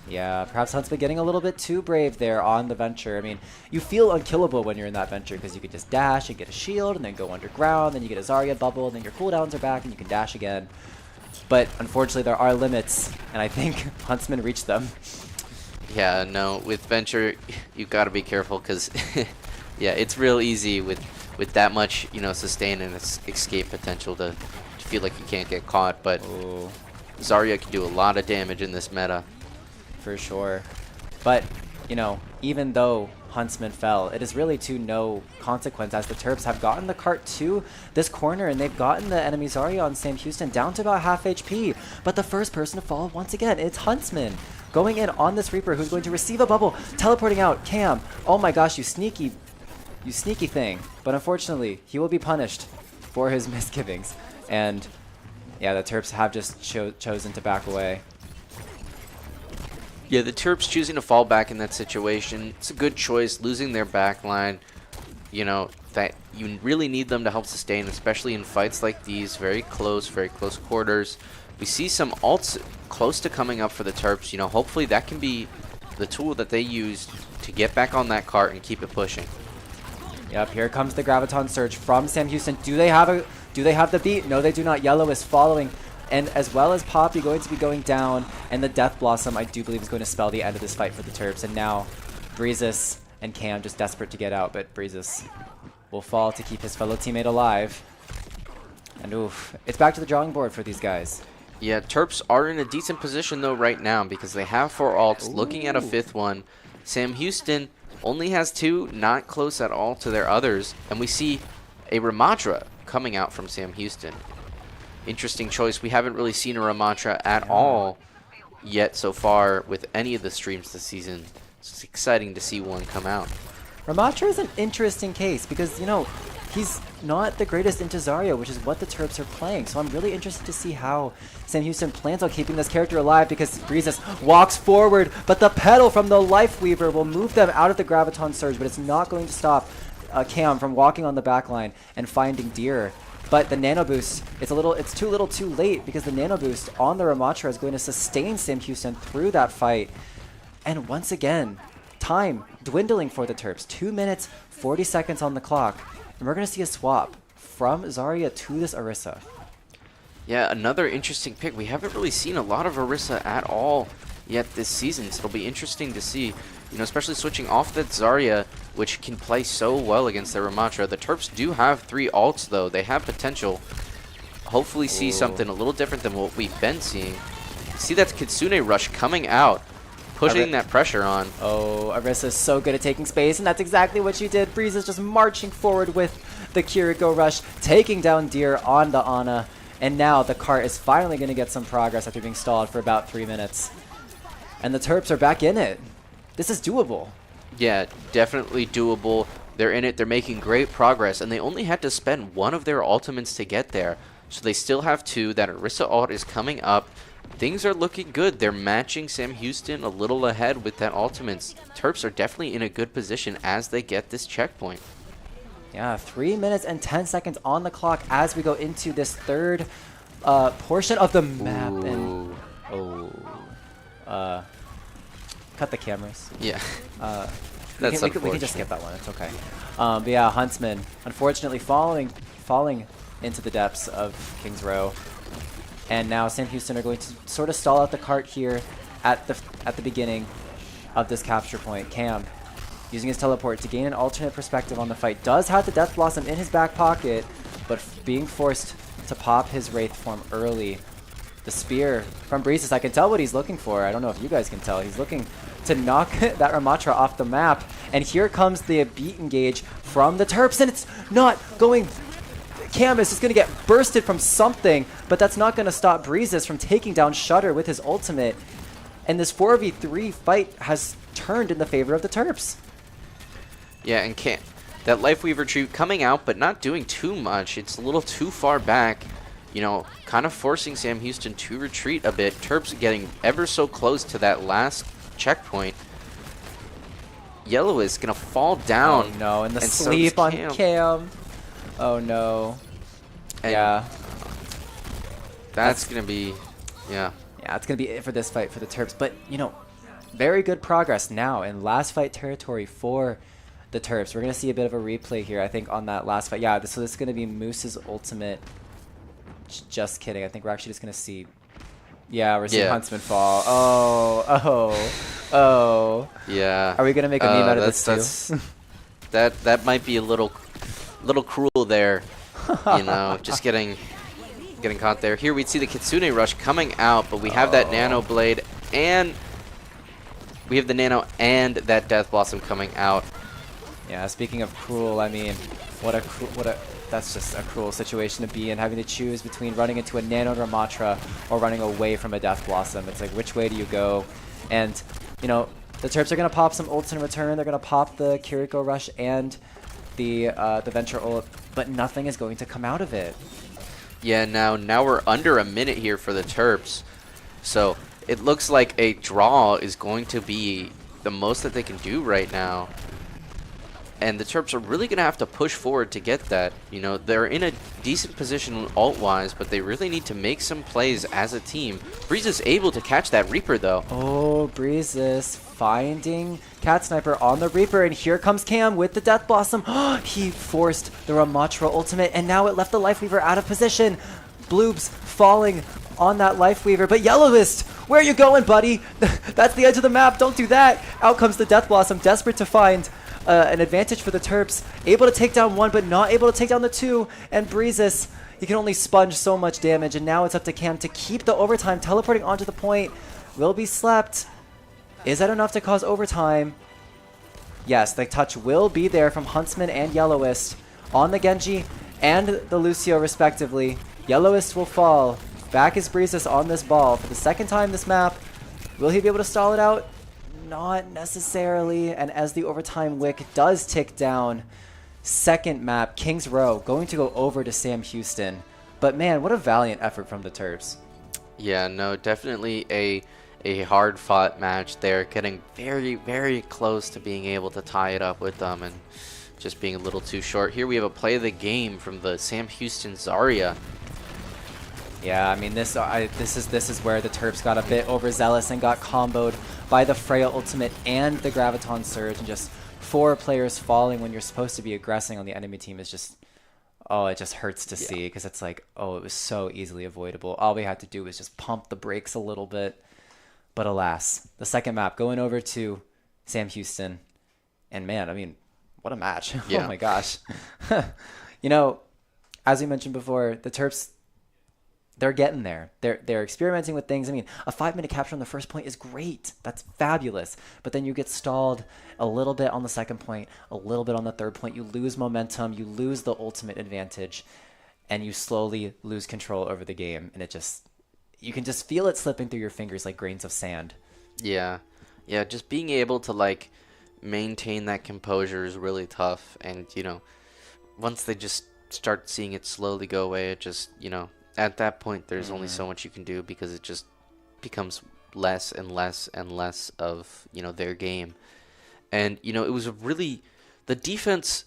Yeah, perhaps Huntsman getting a little bit too brave there on the Venture. I mean, you feel unkillable when you're in that Venture because you can just dash and get a shield and then go underground, then you get a Zarya bubble, and then your cooldowns are back and you can dash again. But unfortunately, there are limits, and I think Huntsman reached them. Yeah, no, with Venture, you got to be careful because, yeah, it's real easy with that much, sustain and escape potential to feel like you can't get caught. But Zarya can do a lot of damage in this meta. For sure. But, even though Huntsman fell, it is really to no consequence as the Terps have gotten the cart to this corner and they've gotten the enemy Zarya on Sam Houston down to about half HP. But the first person to fall, once again, it's Huntsman. Going in on this Reaper who's going to receive a bubble, teleporting out, Cam. Oh my gosh, you sneaky thing. But unfortunately, he will be punished for his misgivings. And yeah, the Terps have just chosen to back away. Yeah, the Terps choosing to fall back in that situation, it's a good choice. Losing their backline, that you really need them to help sustain, especially in fights like these, very close quarters. We see some ults close to coming up for the Terps. Hopefully that can be the tool that they use to get back on that cart and keep it pushing. Yep, here comes the Graviton Surge from Sam Houston. Do they have the beat? No, they do not. Yellow is following. And as well as Poppy going to be going down, and the Death Blossom, I do believe, is going to spell the end of this fight for the Terps. And now Breezes and Cam just desperate to get out, but Breezes will fall to keep his fellow teammate alive. And oof, it's back to the drawing board for these guys. Yeah, Terps are in a decent position, though, right now, because they have 4 ults, looking at a 5th one. Sam Houston only has 2, not close at all to their others. And we see a Ramattra coming out from Sam Houston. Interesting choice. We haven't really seen a Ramattra at all yet so far with any of the streams this season. It's exciting to see one come out. Ramattra is an interesting case because, he's not the greatest into Zarya, which is what the Terps are playing. So I'm really interested to see how Sam Houston plans on keeping this character alive because Breezes walks forward, but the pedal from the Life Weaver will move them out of the Graviton Surge, but it's not going to stop Cam from walking on the backline and finding Deer. but the Nano Boost, it's too little too late, because the Nano Boost on the Ramatra is going to sustain Sam Houston through that fight. And once again, time dwindling for the Terps. 2 minutes, 40 seconds on the clock. And we're going to see a swap from Zarya to this Orisa. Yeah, another interesting pick. We haven't really seen a lot of Orisa at all yet this season, so it'll be interesting to see, you know, especially switching off that Zarya, which can play so well against the Ramatra. The Terps do have 3 ults, though. They have potential. Hopefully see something a little different than what we've been seeing. See that Kitsune rush coming out, pushing that pressure on. Oh, Orisa is so good at taking space, and that's exactly what she did. Breeze is just marching forward with the Kiriko rush, taking down Deer on the Ana. And now the cart is finally going to get some progress after being stalled for about 3 minutes. And the Terps are back in it. This is doable. Yeah, definitely doable. They're in it. They're making great progress. And they only had to spend one of their ultimates to get there. So they still have 2. That Orisa ult is coming up. Things are looking good. They're matching Sam Houston a little ahead with that ultimates. Terps are definitely in a good position as they get this checkpoint. Yeah, 3 minutes and 10 seconds on the clock as we go into this third portion of the map. And cut the cameras. Yeah. We can just skip that one. It's okay. But yeah, Huntsman, unfortunately falling into the depths of King's Row. And now Sam Houston are going to sort of stall out the cart here at the beginning of this capture point. Cam, using his teleport to gain an alternate perspective on the fight, does have the Death Blossom in his back pocket, but being forced to pop his Wraith form early. The spear from Breezes, I can tell what he's looking for. I don't know if you guys can tell. He's looking to knock that Ramatra off the map. And here comes the beat engage from the Terps, and it's not going... Cam is just going to get bursted from something, but that's not going to stop Breezes from taking down Shudder with his ultimate. And this 4v3 fight has turned in the favor of the Terps. Yeah, and that Lifeweaver tree coming out, but not doing too much. It's a little too far back, you know, kind of forcing Sam Houston to retreat a bit. Terps getting ever so close to that last checkpoint. Yellow is going to fall down. Oh no, and the sleep on Cam. Oh no. And yeah. That's going to be, yeah. Yeah, it's going to be it for this fight for the Terps. But, you know, very good progress now in last fight territory for the Terps. We're going to see a bit of a replay here, I think, on that last fight. Yeah, so this is going to be Moose's ultimate. Just kidding. I think we're actually just going to see... Yeah, we're seeing Huntsman fall. Oh. Yeah. Are we going to make a meme out of this too? That might be a little cruel there. You know, just getting caught there. Here we'd see the Kitsune rush coming out, but we have that Nano Blade, and we have the Nano and that Death Blossom coming out. Yeah, speaking of cruel, I mean, that's just a cruel situation to be in, having to choose between running into a Nano Ramatra or running away from a Death Blossom. It's like, which way do you go? And, you know, the Terps are going to pop some ults in return. They're going to pop the Kiriko Rush and the Venture ult, but nothing is going to come out of it. Yeah, now we're under a minute here for the Terps. So it looks like a draw is going to be the most that they can do right now. And the Terps are really going to have to push forward to get that. You know, they're in a decent position ult-wise, but they really need to make some plays as a team. Breeze is able to catch that Reaper, though. Oh, Breezes finding Cat Sniper on the Reaper, and here comes Cam with the Death Blossom. He forced the Ramatra ultimate, and now it left the Lifeweaver out of position. Bloobs falling on that Lifeweaver, but Yellowist, where are you going, buddy? That's the edge of the map. Don't do that. Out comes the Death Blossom, desperate to find an advantage for the Terps, able to take down one, but not able to take down the two. And Breezes, he can only sponge so much damage, and now it's up to Cam to keep the overtime. Teleporting onto the point, will be slept. Is that enough to cause overtime? Yes, the touch will be there from Huntsman and Yellowist on the Genji and the Lucio respectively. Yellowist will fall. Back is Breezes on this ball for the second time this map. Will he be able to stall it out? Not necessarily, and as the overtime wick does tick down, second map, King's Row, going to go over to Sam Houston. But man, what a valiant effort from the Terps. Yeah, no, definitely a hard-fought match there, getting very, very close to being able to tie it up with them, and just being a little too short. Here we have a play of the game from the Sam Houston Zarya. Yeah, I mean, this is where the Terps got a bit overzealous and got comboed by the Freya ultimate and the Graviton Surge, and just 4 players falling when you're supposed to be aggressing on the enemy team is just, oh, it just hurts to see, because it's like, oh, it was so easily avoidable. All we had to do was just pump the brakes a little bit. But alas, the second map going over to Sam Houston, and man, I mean, what a match. Yeah. Oh my gosh. You know, as we mentioned before, the Terps, they're getting there. They're experimenting with things. I mean, a 5-minute capture on the first point is great. That's fabulous. But then you get stalled a little bit on the second point, a little bit on the third point. You lose momentum. You lose the ultimate advantage, and you slowly lose control over the game. And it just, you can just feel it slipping through your fingers like grains of sand. Yeah. Yeah, just being able to, like, maintain that composure is really tough. And, you know, once they just start seeing it slowly go away, it just, you know, at that point, there's only so much you can do, because it just becomes less and less and less of, you know, their game. And, you know, it was a really, the defense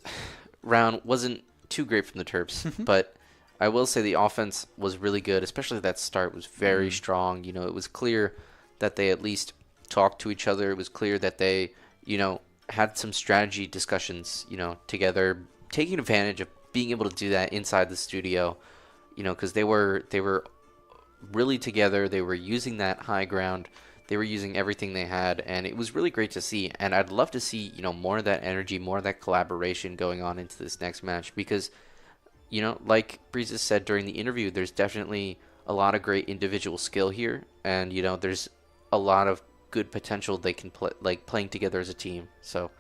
round wasn't too great from the Terps, but I will say the offense was really good, especially that start was very strong. You know, it was clear that they at least talked to each other. It was clear that they, you know, had some strategy discussions, you know, together, taking advantage of being able to do that inside the studio. You know, because they were really together. They were using that high ground. They were using everything they had, and it was really great to see. And I'd love to see, you know, more of that energy, more of that collaboration going on into this next match, because, you know, like Breeza said during the interview, there's definitely a lot of great individual skill here, and, you know, there's a lot of good potential they can play, like playing together as a team. So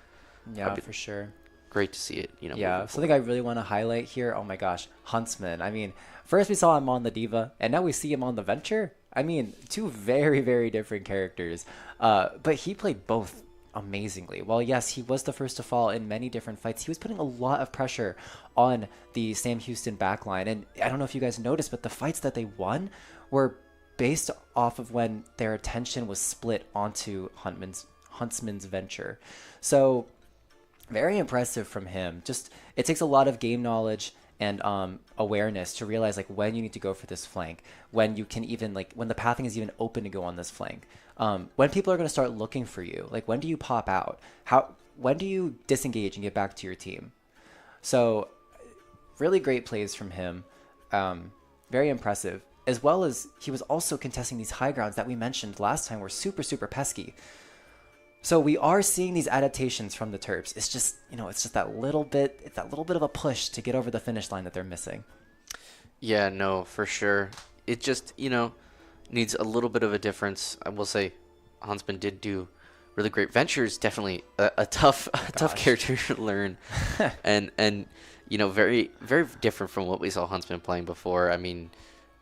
Yeah, for sure. Great to see it, you know. Yeah, something I really want to highlight here. Oh my gosh, Huntsman. I mean, first we saw him on the Diva, and now we see him on the Venture. I mean, 2 very, very different characters. But he played both amazingly. While yes, he was the first to fall in many different fights, he was putting a lot of pressure on the Sam Houston backline. And I don't know if you guys noticed, but the fights that they won were based off of when their attention was split onto Huntsman's Venture. So very impressive from him. Just, it takes a lot of game knowledge and awareness to realize, like, when you need to go for this flank, when you can even, like, when the pathing is even open to go on this flank, when people are going to start looking for you, like, when do you pop out, when do you disengage and get back to your team? So really great plays from him. Very impressive, as well as he was also contesting these high grounds that we mentioned last time were super, super pesky. So we are seeing these adaptations from the Terps. It's just, you know, it's just that little bit, it's that little bit of a push to get over the finish line that they're missing. Yeah, no, for sure. It just, you know, needs a little bit of a difference. I will say Huntsman did do really great. Venture is definitely a tough character to learn. and you know, very, very different from what we saw Huntsman playing before. I mean,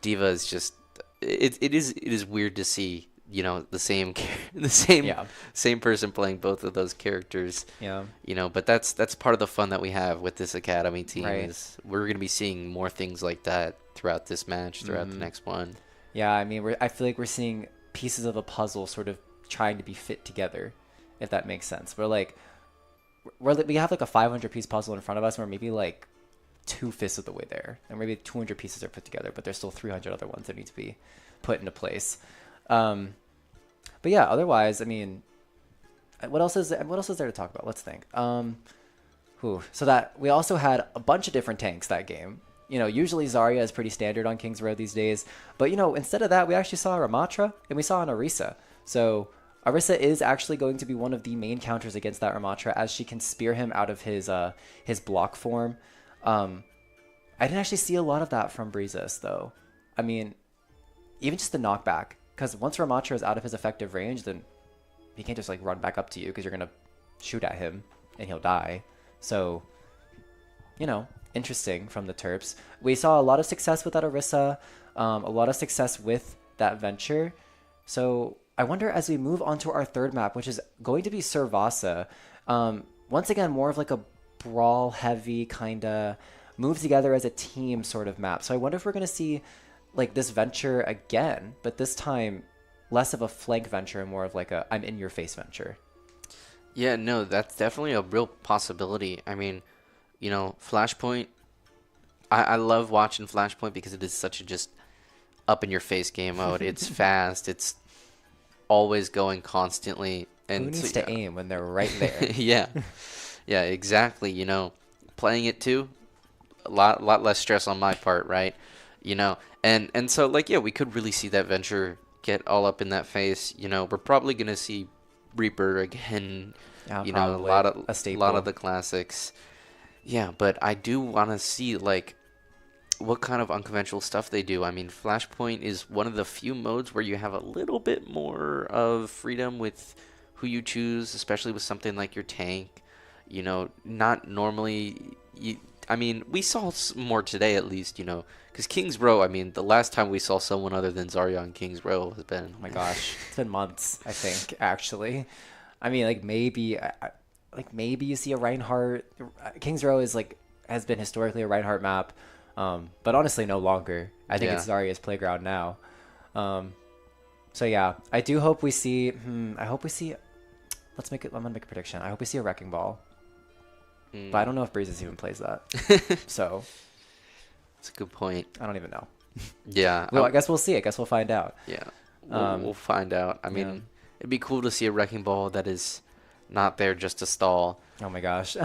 Diva is just, it is weird to see, you know, the same person playing both of those characters. Yeah. You know, but that's part of the fun that we have with this academy team. Right. Is we're going to be seeing more things like that throughout this match, throughout the next one. Yeah, I mean, I feel like we're seeing pieces of a puzzle sort of trying to be fit together, if that makes sense. We have like a 500-piece puzzle in front of us, and we're maybe like 2/5 of the way there, and maybe 200 pieces are put together, but there's still 300 other ones that need to be put into place. But yeah, otherwise, I mean, what else is there to talk about? Let's think. So that we also had a bunch of different tanks that game. You know, usually Zarya is pretty standard on King's Road these days, but you know, instead of that, we actually saw Ramatra and we saw an Orisa. So Orisa is actually going to be one of the main counters against that Ramatra, as she can spear him out of his block form. I didn't actually see a lot of that from Breezes though. I mean, even just the knockback. Because once Ramatra is out of his effective range, then he can't just like run back up to you, because you're going to shoot at him and he'll die. So, you know, interesting from the Terps. We saw a lot of success with that Orisa, a lot of success with that Venture. So I wonder, as we move on to our third map, which is going to be Servasa, once again, more of like a brawl heavy kind of move together as a team sort of map. So I wonder if we're going to see like this Venture again, but this time less of a flank Venture and more of like a I'm in your face Venture. Yeah, no, that's definitely a real possibility. I mean, You know, Flashpoint, I love watching Flashpoint because it is such a just up in your face game mode. It's fast. It's always going constantly. And Who needs so, to aim when they're right there? yeah. Yeah, exactly. You know, playing it too, a lot less stress on my part, right? You know, and so like yeah, we could really see that Venture get all up in that face. You know, we're probably gonna see Reaper again. Yeah, You know, a probably. lot of A staple. lot of the classics. Yeah, but I do want to see like what kind of unconventional stuff they do. I mean, Flashpoint is one of the few modes where you have a little bit more of freedom with who you choose, especially with something like your tank. You know, not normally. I mean, we saw more today at least. You know, because King's Row. I mean, the last time we saw someone other than Zarya on King's Row has been. Oh my gosh, it's been months, I think, actually. I mean, like maybe you see a Reinhardt. Kings Row is like has been historically a Reinhardt map, but honestly no longer. I think it's Zarya's playground now. So yeah, I do hope we see. I hope we see. I'm gonna make a prediction. I hope we see a Wrecking Ball, but I don't know if Breezes even plays that. So That's a good point. I don't even know. Yeah. Well, I guess we'll see. I guess we'll find out. Yeah. We'll find out. I mean, it'd be cool to see a Wrecking Ball that is not there just to stall. Oh my gosh.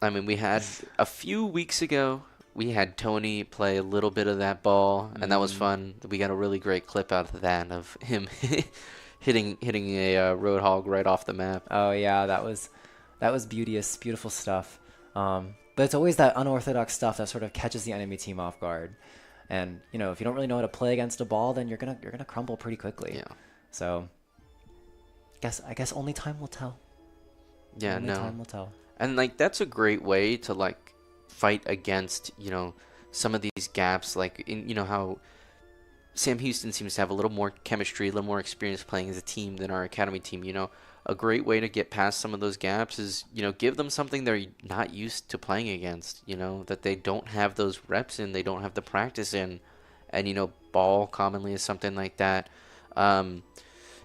I mean, we had a few weeks ago, we had Tony play a little bit of that ball, and that was fun. We got a really great clip out of that of him hitting a Roadhog right off the map. Oh yeah, that was beautiful stuff. But it's always that unorthodox stuff that sort of catches the enemy team off guard. And you know, if you don't really know how to play against a ball, then you're gonna crumble pretty quickly. Yeah. So, I guess only time will tell. Yeah, only no. time will tell. And like that's a great way to like fight against, you know, some of these gaps. Like in, you know, how Sam Houston seems to have a little more chemistry, a little more experience playing as a team than our academy team. You know, a great way to get past some of those gaps is, you know, give them something they're not used to playing against. You know, that they don't have those reps in, they don't have the practice in, and you know, ball commonly is something like that.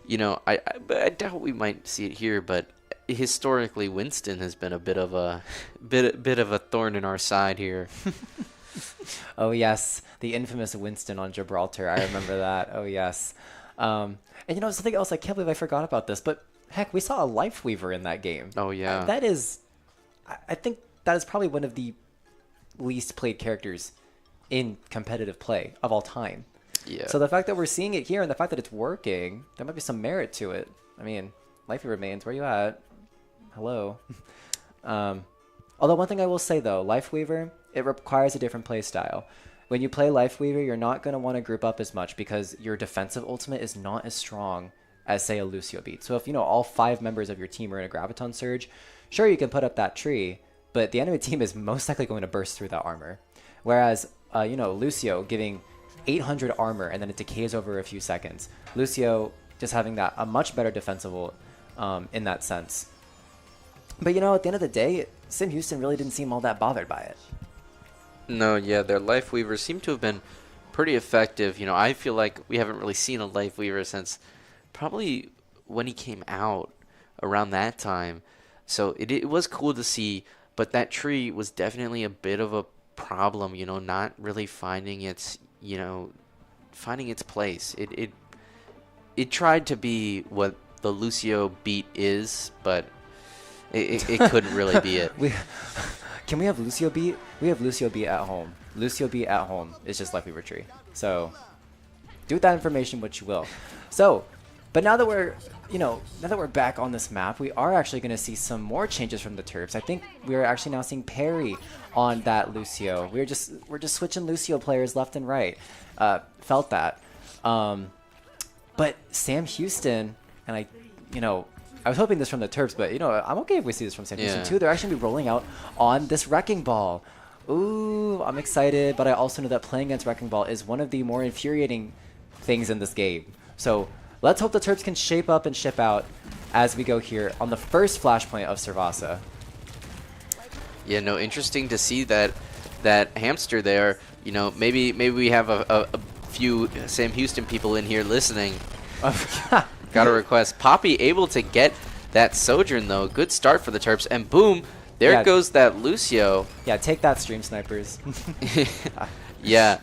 You know, I doubt we might see it here, but historically Winston has been a bit of a thorn in our side here. Oh yes, the infamous Winston on Gibraltar. I remember that. Oh yes. And you know, something else, I can't believe I forgot about this, but heck, we saw a Lifeweaver in that game. Oh yeah. That is, I think that is probably one of the least played characters in competitive play of all time. Yeah. So the fact that we're seeing it here and the fact that it's working, there might be some merit to it. I mean, Lifeweaver remains. Where you at? Hello. Although one thing I will say though, Lifeweaver, it requires a different play style. When you play Lifeweaver, you're not going to want to group up as much because your defensive ultimate is not as strong as, say, a Lucio beat. So if, you know, all 5 members of your team are in a Graviton Surge, sure, you can put up that tree, but the enemy team is most likely going to burst through that armor. Whereas, you know, Lucio giving 800 armor and then it decays over a few seconds. Lucio just having that a much better defensive ult in that sense. But, you know, at the end of the day, Sim Houston really didn't seem all that bothered by it. No, yeah, their Lifeweavers seem to have been pretty effective. You know, I feel like we haven't really seen a Lifeweaver since probably when he came out around that time. So it was cool to see, but that tree was definitely a bit of a problem, you know, not really finding its, you know, finding its place. It tried to be what the Lucio beat is, but it couldn't really be it. Can we have Lucio beat? We have Lucio beat at home. Lucio beat at home is just Lifeweaver tree. So do with that information what you will. So, but now that we're, you know, now that we're back on this map, we are actually going to see some more changes from the Terps. I think we are actually now seeing Perry on that Lucio. We're just switching Lucio players left and right. Felt that. But Sam Houston, and I was hoping this from the Terps, but, you know, I'm okay if we see this from Sam Houston too. They're actually rolling out on this Wrecking Ball. Ooh, I'm excited, but I also know that playing against Wrecking Ball is one of the more infuriating things in this game. So let's hope the Terps can shape up and ship out as we go here on the first Flashpoint of Servasa. Yeah, no, interesting to see that hamster there. You know, maybe we have a few Sam Houston people in here listening. Got a request. Poppy able to get that Sojourn, though. Good start for the Terps. And boom, There Yeah. goes that Lucio. Yeah, take that, stream snipers. Yeah,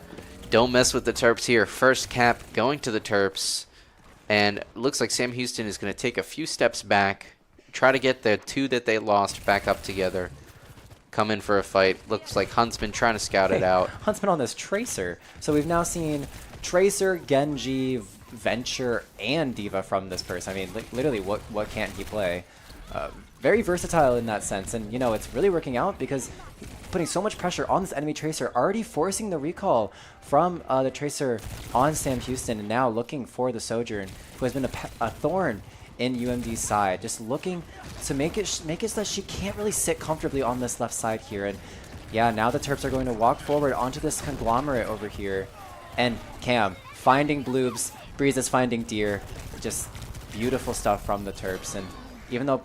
don't mess with the Terps here. First cap going to the Terps. And looks like Sam Houston is going to take a few steps back, try to get the 2 that they lost back up together. Come in for a fight. Looks like Huntsman trying to scout it out. Huntsman on this Tracer. So we've now seen Tracer, Genji, Venture, and Diva from this person. I mean, literally, what can't he play? Very versatile in that sense. And, you know, it's really working out because putting so much pressure on this enemy Tracer, already forcing the recall from the Tracer on Sam Houston, and now looking for the Sojourn, who has been a thorn in UMD's side, just looking to make it so that she can't really sit comfortably on this left side here. And yeah, now the Terps are going to walk forward onto this conglomerate over here. And Cam finding Bloobs, Breeze is finding Deer. Just beautiful stuff from the Terps. And even though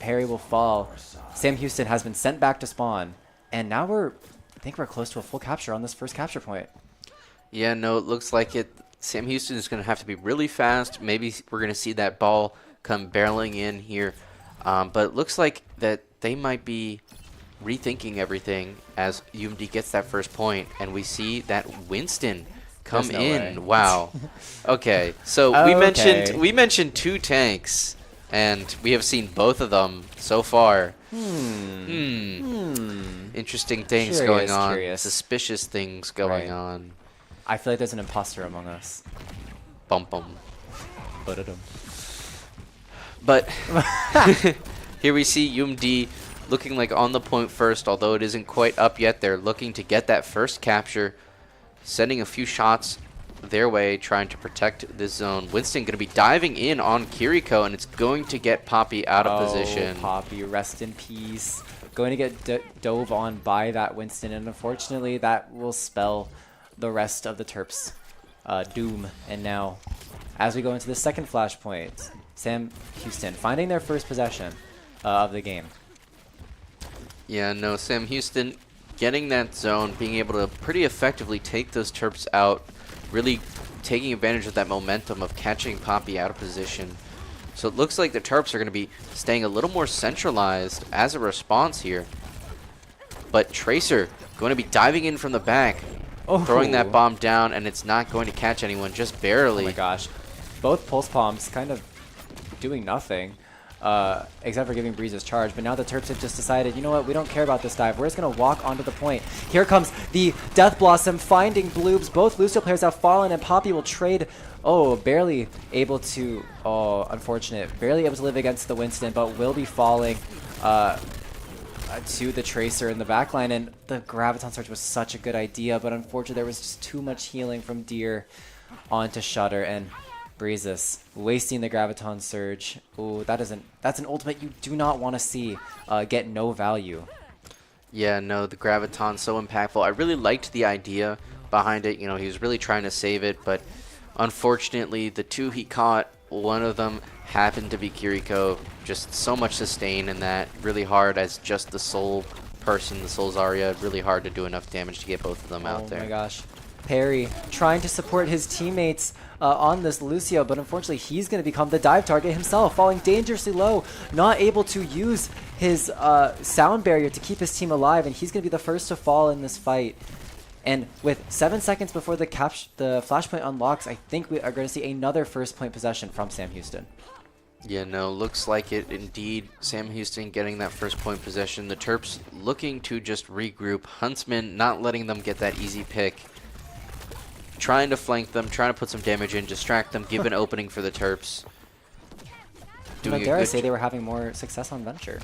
Perry will fall, Sam Houston has been sent back to spawn. And now I think we're close to a full capture on this first capture point. Yeah, no, it looks like it. Sam Houston is going to have to be really fast. Maybe we're going to see that ball come barreling in here. But it looks like that they might be rethinking everything as UMD gets that first point. And we see that Winston come There's no in. way. Wow. Okay, so Okay. we mentioned 2 tanks. And we have seen both of them so far. Interesting things going on. Curious. Suspicious things going Right. on. I feel like there's an imposter among us. Bum bum. Ba-da-dum. But here we see UMD looking like on the point first, although it isn't quite up yet. They're looking to get that first capture, sending a few shots their way, trying to protect this zone. Winston going to be diving in on Kiriko, and it's going to get Poppy out of position. Poppy, rest in peace. Going to get dove on by that Winston, and unfortunately that will spell the rest of the Terps' doom. And now, as we go into the second flashpoint, Sam Houston finding their first possession of the game. Yeah, no, Sam Houston getting that zone, being able to pretty effectively take those Terps out, really taking advantage of that momentum of catching Poppy out of position. So it looks like the Terps are going to be staying a little more centralized as a response here. But Tracer going to be diving in from the back, throwing that bomb down, and it's not going to catch anyone, just barely. Oh my gosh. Both pulse bombs kind of doing nothing, except for giving Breeze his charge. But now the Terps have just decided, you know what, we don't care about this dive. We're just going to walk onto the point. Here comes the Death Blossom finding Bloobs. Both Lucio players have fallen, and Poppy will trade. Oh, barely able to, oh, unfortunate. Barely able to live against the Winston, but will be falling to the Tracer in the backline. And the Graviton Surge was such a good idea, but unfortunately there was just too much healing from Deer onto Shutter, and Breezes wasting the Graviton Surge. Ooh, that's an ultimate you do not want to see get no value. Yeah, no, the Graviton so impactful. I really liked the idea behind it. You know, he was really trying to save it, but unfortunately the 2 he caught, one of them happened to be Kiriko. Just so much sustain in that. Really hard as just the Soul person, the Soul Zarya. Really hard to do enough damage to get both of them out there. Oh my gosh. Perry trying to support his teammates on this Lucio, but unfortunately he's going to become the dive target himself, falling dangerously low, not able to use his sound barrier to keep his team alive, and he's going to be the first to fall in this fight. And with 7 seconds before the flashpoint unlocks, I think we are going to see another first point possession from Sam Houston. Yeah, no, looks like it indeed. Sam Houston getting that first point possession. The Terps looking to just regroup. Huntsman not letting them get that easy pick. Trying to flank them, trying to put some damage in, distract them, give an opening for the Terps. Doing Dare I say they were having more success on Venture?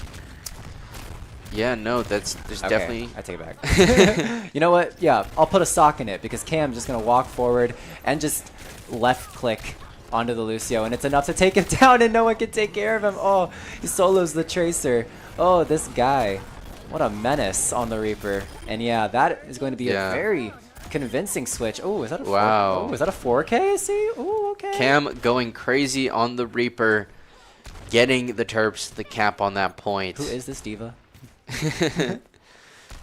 Yeah, no, there's definitely... I take it back. You know what? Yeah, I'll put a sock in it because Cam's just going to walk forward and just left click onto the Lucio, and it's enough to take him down, and no one can take care of him. Oh, he solos the Tracer. Oh, this guy. What a menace on the Reaper. And yeah, that is going to be a very convincing switch. Oh, is that a wow. Oh, is that a 4K? I see. Oh, okay. Cam going crazy on the Reaper, getting the Terps the cap on that point. Who is this diva?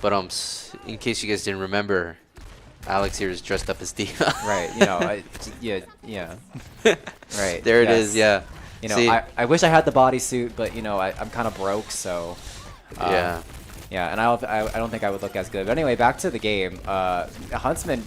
But in case you guys didn't remember, Alex here is dressed up as diva. Right. You know. Yeah. Right. There it is. Yeah. You know, See, I wish I had the bodysuit, but you know, I'm kind of broke, so Yeah. Yeah, and I don't think I would look as good. But anyway, back to the game. Huntsman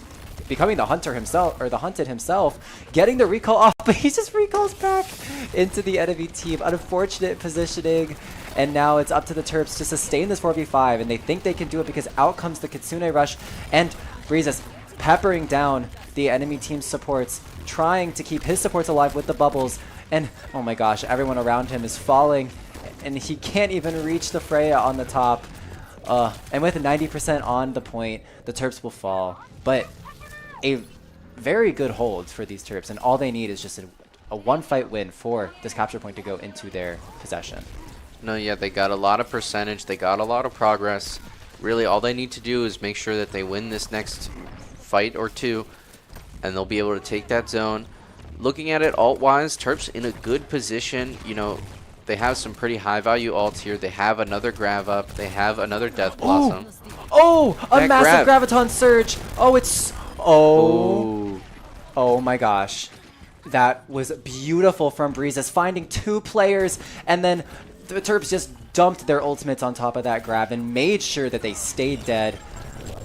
becoming the hunter himself, or the hunted himself, getting the recall off, but he just recalls back into the enemy team. Unfortunate positioning, and now it's up to the Terps to sustain this 4v5, and they think they can do it because out comes the Kitsune Rush, and Breezes peppering down the enemy team's supports, trying to keep his supports alive with the bubbles, and oh my gosh, everyone around him is falling, and he can't even reach the Freya on the top. And with 90% on the point, the Terps will fall. But a very good hold for these Terps, and all they need is just a one-fight win for this capture point to go into their possession. No, yeah, they got a lot of percentage. They got a lot of progress. Really, all they need to do is make sure that they win this next fight or two, and they'll be able to take that zone. Looking at it alt-wise, Terps in a good position. You know, they have some pretty high-value ults here. They have another Grav up. They have another Death Blossom. Oh, a That massive grab. Graviton Surge. Oh, it's... Oh. Oh my gosh. That was beautiful from Breezes, finding 2 players, and then the Terps just dumped their ultimates on top of that grab and made sure that they stayed dead.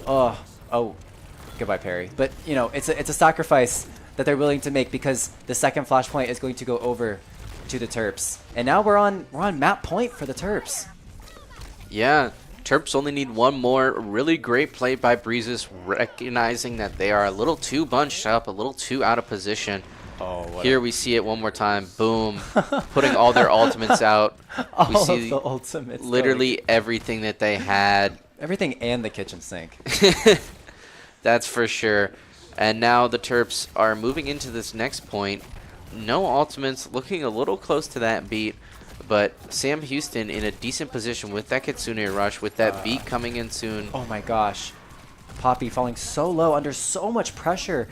Oh, goodbye, Perry. But, you know, it's a sacrifice that they're willing to make because the second flashpoint is going to go over to the Terps. And now we're on map point for the Terps. Yeah, Terps only need one more. Really great play by Breezes, recognizing that they are a little too bunched up, a little too out of position. Oh, here we see it one more time. Boom. Putting all their ultimates out. We All see of the ultimates. literally everything that they had. Everything and the kitchen sink. That's for sure. And now the Terps are moving into this next point. No ultimates, looking a little close to that beat. But Sam Houston in a decent position with that Kitsune Rush, with that beat coming in soon. Oh my gosh. Poppy falling so low under so much pressure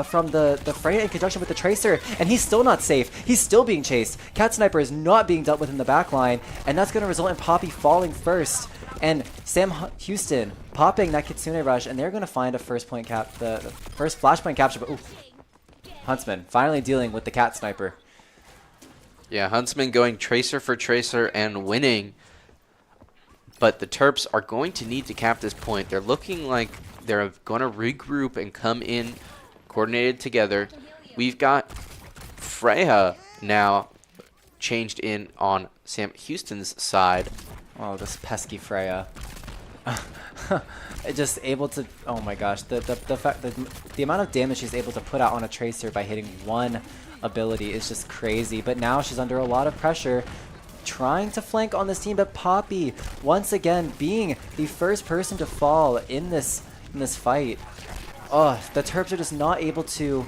from the Freya in conjunction with the Tracer, and he's still not safe. He's still being chased. Cat Sniper is not being dealt with in the back line, and that's going to result in Poppy falling first. And Sam Houston popping that Kitsune Rush, and they're going to find a first point cap, the first flashpoint capture. But oof, Huntsman finally dealing with the Cat Sniper. Yeah, Huntsman going Tracer for Tracer and winning. But the Terps are going to need to cap this point. They're looking like they're going to regroup and come in coordinated together. We've got Freya now changed in on Sam Houston's side. Oh, this pesky Freya. Just able to, oh my gosh, the amount of damage she's able to put out on a Tracer by hitting one ability is just crazy. But now she's under a lot of pressure, trying to flank on this team, but Poppy once again being the first person to fall in this fight. Oh, the Terps are just not able to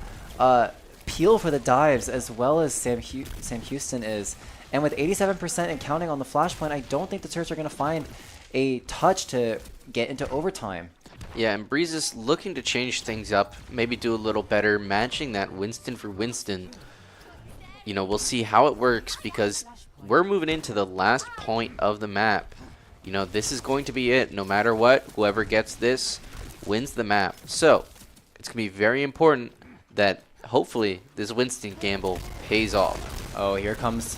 peel for the dives as well as Sam Houston is. And with 87% and counting on the flashpoint, I don't think the Terps are going to find a touch to get into overtime. Yeah, and Breeze is looking to change things up, maybe do a little better, matching that Winston for Winston. You know, we'll see how it works because we're moving into the last point of the map. You know, this is going to be it. No matter what, whoever gets this wins the map. So, it's going to be very important that hopefully this Winston gamble pays off. Oh, here it comes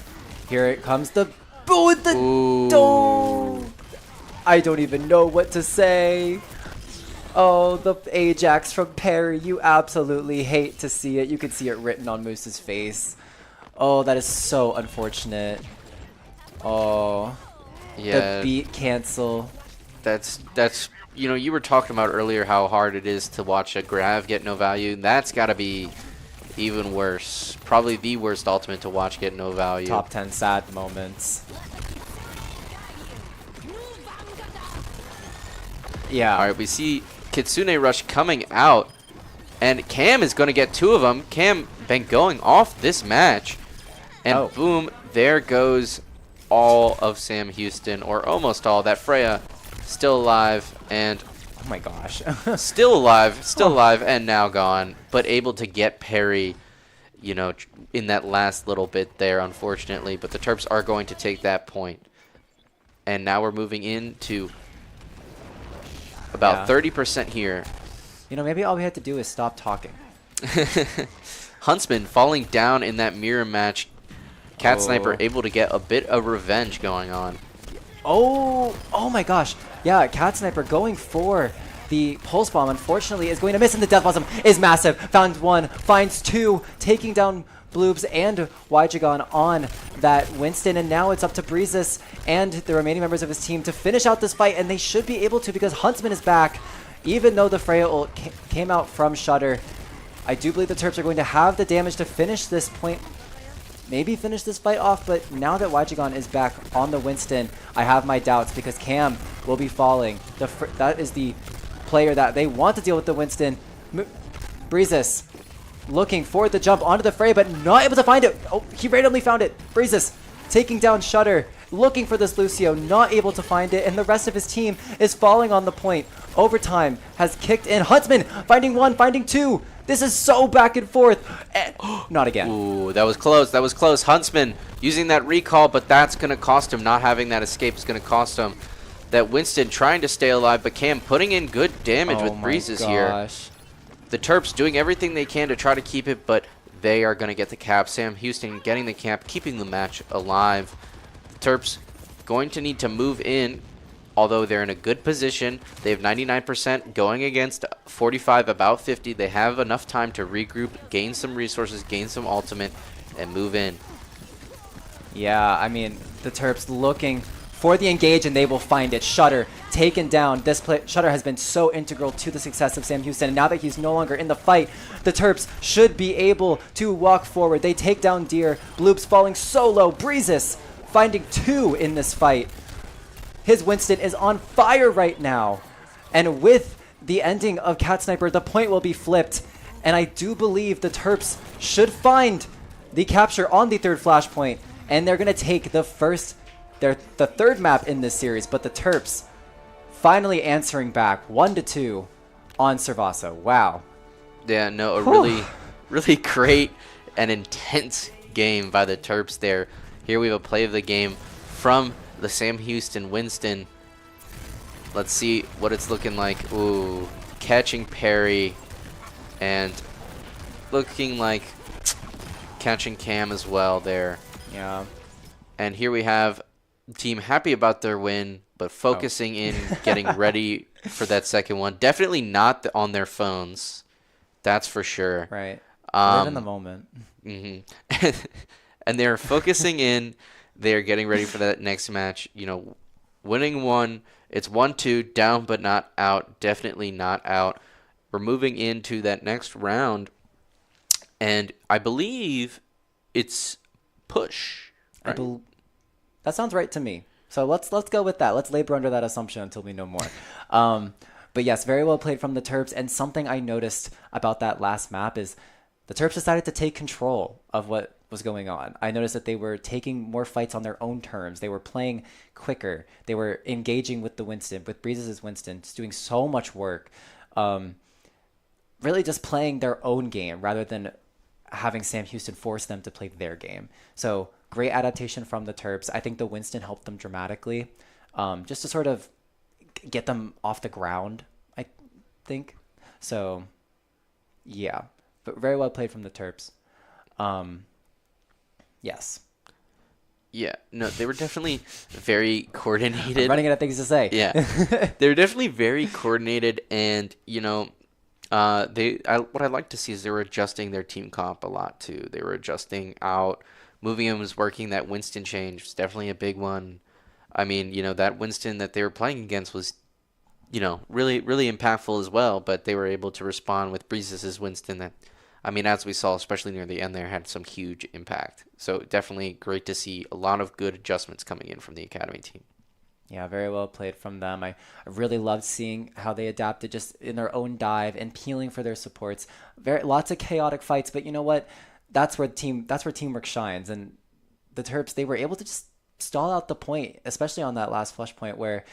the boo with the Ooh. dome. I don't even know what to say. Oh, the Ajax from Perry. You absolutely hate to see it. You can see it written on Moose's face. Oh, that is so unfortunate. Oh, Yeah, the beat cancel. that's you know, you were talking about earlier how hard it is to watch a Grav get no value. That's got to be even worse. Probably the worst ultimate to watch get no value. Top 10 sad moments. Yeah. All right, we see Kitsune Rush coming out, and Cam is going to get 2 of them. Cam been going off this match, and boom, there goes all of Sam Houston, or almost all. That Freya still alive, and oh my gosh, still alive, and now gone, but able to get Perry, you know, in that last little bit there, unfortunately. But the Terps are going to take that point, and now we're moving into about 30% here. You know, maybe all we had to do is stop talking. Huntsman falling down in that mirror match. Cat Sniper able to get a bit of revenge going on. Oh my gosh. Yeah, Cat Sniper going for the Pulse Bomb, unfortunately, is going to miss, and the Death Blossom is massive. Found one, finds two, taking down Bloobs and Wyjagon on that Winston, and now it's up to Breezes and the remaining members of his team to finish out this fight, and they should be able to because Huntsman is back. Even though the Freya ult came out from Shutter, I do believe the Terps are going to have the damage to finish this point, maybe finish this fight off, but now that Wyjagon is back on the Winston, I have my doubts because Cam will be falling. That is the player that they want to deal with the Winston. Breezes looking for the jump onto the Frey, but not able to find it. Oh, he randomly found it. Breezes taking down Shutter, looking for this Lucio, not able to find it, and the rest of his team is falling on the point. Overtime has kicked in. Huntsman finding one, finding two. This is so back and forth. Not again. Ooh, that was close. That was close. Huntsman using that recall, but that's going to cost him. Not having that escape is going to cost him. That Winston trying to stay alive, but Cam putting in good damage with Breezes here. The Terps doing everything they can to try to keep it, but they are going to get the cap. Sam Houston getting the cap, keeping the match alive. The Terps going to need to move in, although they're in a good position. They have 99% going against 45, about 50. They have enough time to regroup, gain some resources, gain some ultimate, and move in. Yeah, I mean, the Terps looking for the engage, and they will find it. Shutter taken down. Shutter has been so integral to the success of Sam Houston, and now that he's no longer in the fight, the Terps should be able to walk forward. They take down Deer. Bloop's falling so low. Breezes finding two in this fight. His Winston is on fire right now, and with the ending of Cat Sniper, the point will be flipped, and I do believe the Terps should find the capture on the third flashpoint, and they're going to take the third map in this series, but the Terps finally answering back 1-2 on Servaso. Wow. Yeah, no, a really, really great and intense game by the Terps there. Here we have a play of the game from the Sam Houston Winston. Let's see what it's looking like. Ooh, catching parry and looking like catching Cam as well there. Yeah. And here we have team happy about their win, but focusing in, getting ready for that second one. Definitely not on their phones. That's for sure. Right. Live in the moment. Mm-hmm. And they're focusing in. They're getting ready for that next match. You know, winning one. It's 1-2, down but not out. Definitely not out. We're moving into that next round. And I believe it's push. Right? That sounds right to me. So let's go with that. Let's labor under that assumption until we know more. But yes, very well played from the Terps. And something I noticed about that last map is the Terps decided to take control of what was going on. I noticed that they were taking more fights on their own terms. They were playing quicker. They were engaging with the Winston, with Breezes' Winston, just doing so much work. Really just playing their own game rather than having Sam Houston force them to play their game. So great adaptation from the Terps. I think the Winston helped them dramatically, just to sort of get them off the ground, I think. So, yeah, but very well played from the Terps. Yes. Yeah, no, they were definitely very coordinated. I'm running out of things to say. Yeah, they were definitely very coordinated, and you know, what I like to see is they were adjusting their team comp a lot too. They were adjusting out. Moving him was working. That Winston change was definitely a big one. I mean, you know, that Winston that they were playing against was, you know, really, really impactful as well. But they were able to respond with Breezes' Winston that, I mean, as we saw, especially near the end there, had some huge impact. So definitely great to see a lot of good adjustments coming in from the Academy team. Yeah, very well played from them. I really loved seeing how they adapted just in their own dive and peeling for their supports. Lots of chaotic fights, but you know what? That's where teamwork shines. And the Terps, they were able to just stall out the point, especially on that last flush point where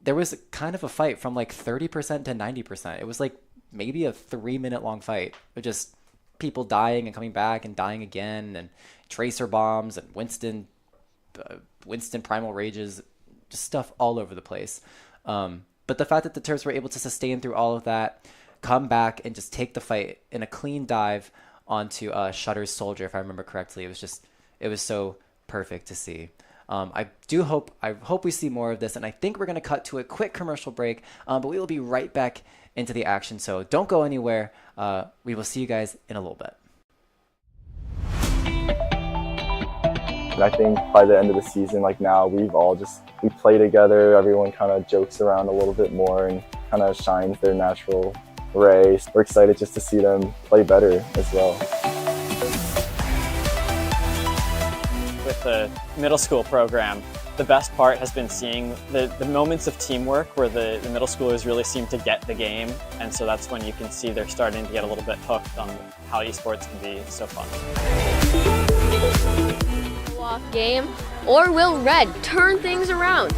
there was kind of a fight from like 30% to 90%. It was like maybe a 3-minute long fight of just people dying and coming back and dying again, and tracer bombs and Winston primal rages, just stuff all over the place. But the fact that the Terps were able to sustain through all of that, come back and just take the fight in a clean dive onto Shutter's Soldier, if I remember correctly. It was so perfect to see. I hope we see more of this, and I think we're going to cut to a quick commercial break, but we will be right back into the action, so don't go anywhere. We will see you guys in a little bit. And I think by the end of the season, like now, we play together, everyone kind of jokes around a little bit more and kind of shines their natural ray. We're excited just to see them play better as well. With the middle school program, the best part has been seeing the moments of teamwork where the middle schoolers really seem to get the game, and so that's when you can see they're starting to get a little bit hooked on how esports can be so fun. Off game, or will Red turn things around?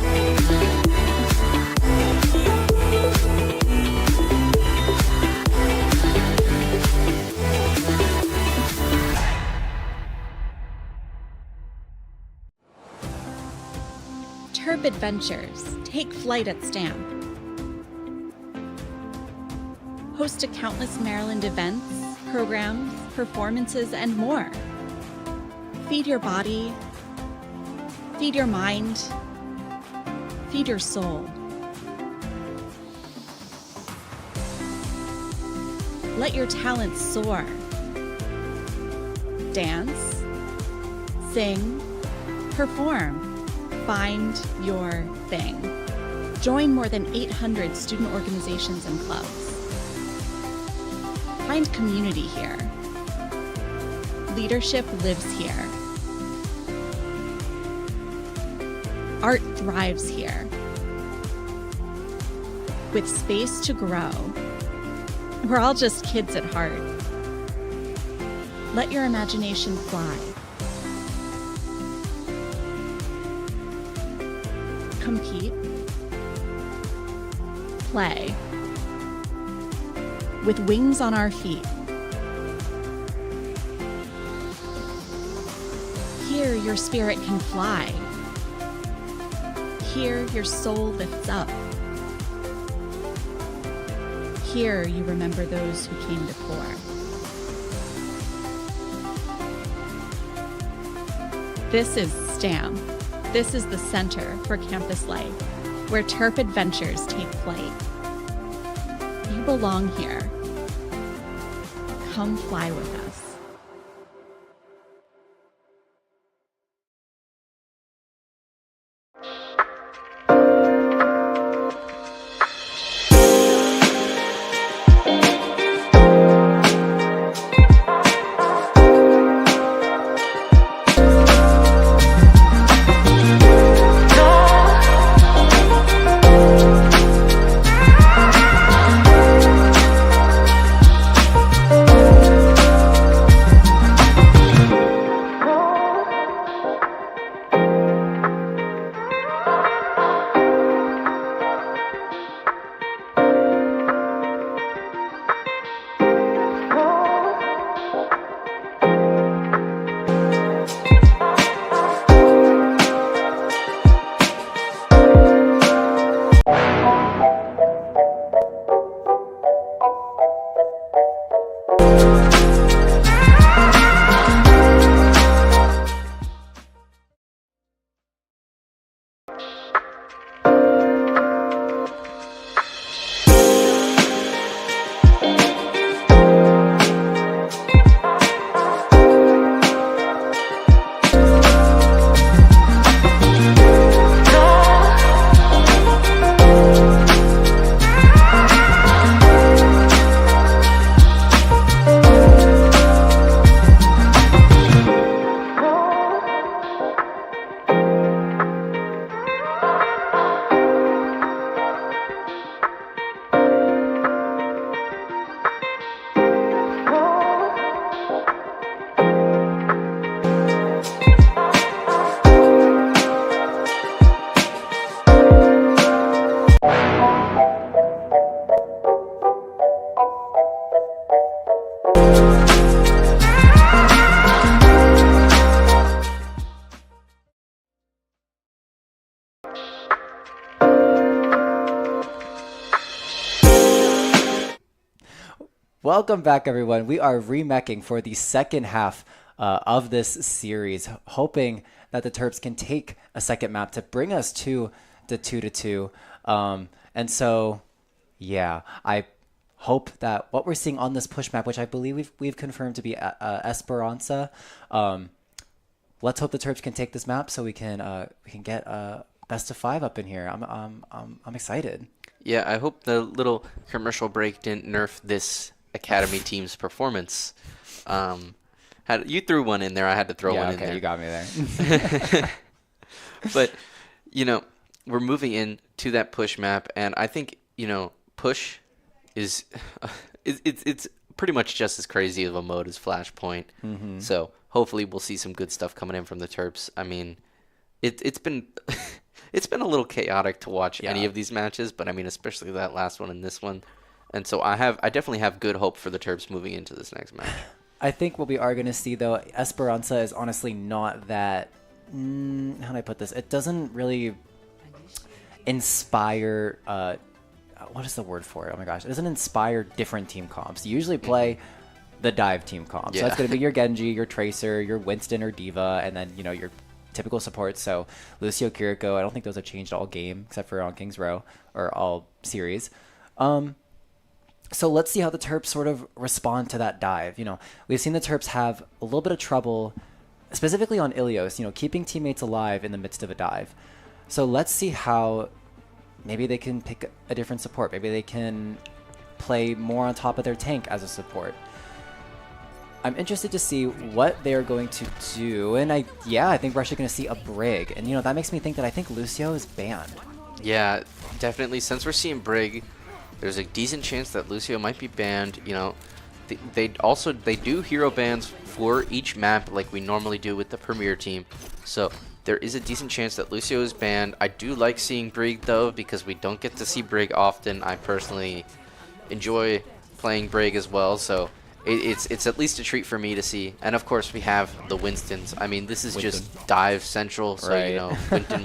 Terp Adventures. Take flight at STAM. Host to countless Maryland events, programs, performances, and more. Feed your body, feed your mind, feed your soul. Let your talents soar. Dance, sing, perform, find your thing. Join more than 800 student organizations and clubs. Find community here. Leadership lives here. Art thrives here. With space to grow. We're all just kids at heart. Let your imagination fly. Compete. Play. With wings on our feet. Here your spirit can fly. Here your soul lifts up. Here you remember those who came before. This is STAM. This is the Center for Campus Life, where Terp adventures take flight. You belong here. Come fly with us. Welcome back, everyone. We are remecking for the second half of this series, hoping that the Terps can take a second map to bring us to the 2-2. And so, yeah, I hope that what we're seeing on this push map, which I believe we've confirmed to be Esperanza, let's hope the Terps can take this map so we can get best of 5 up in here. I'm excited. Yeah, I hope the little commercial break didn't nerf this academy team's performance. You threw one in there. I had to throw one in there. You got me there. But, we're moving into that push map, and I think, push is it's pretty much just as crazy of a mode as Flashpoint. Mm-hmm. So hopefully we'll see some good stuff coming in from the Terps. I mean, it's been it's been a little chaotic to watch any of these matches, but I mean especially that last one and this one. And so I definitely have good hope for the Terps moving into this next match. I think what we are going to see, though, Esperanza is honestly not that... how do I put this? It doesn't really inspire... what is the word for it? Oh my gosh. It doesn't inspire different team comps. You usually play the dive team comp. So that's going to be your Genji, your Tracer, your Winston or Diva, and then, your typical supports. So Lucio, Kiriko, I don't think those have changed all game, except for on King's Row, or all series. So let's see how the Terps sort of respond to that dive. We've seen the Terps have a little bit of trouble, specifically on Ilios, keeping teammates alive in the midst of a dive. So let's see how maybe they can pick a different support. Maybe they can play more on top of their tank as a support. I'm interested to see what they're going to do. And I think we're actually going to see a Brig. And, that makes me think that I think Lucio is banned. Yeah, definitely. Since we're seeing Brig, there's a decent chance that Lucio might be banned. They do hero bans for each map like we normally do with the Premier team. So there is a decent chance that Lucio is banned. I do like seeing Brig though, because we don't get to see Brig often. I personally enjoy playing Brig as well, so it's at least a treat for me to see. And of course we have the Winstons. I mean, this is just dive central, so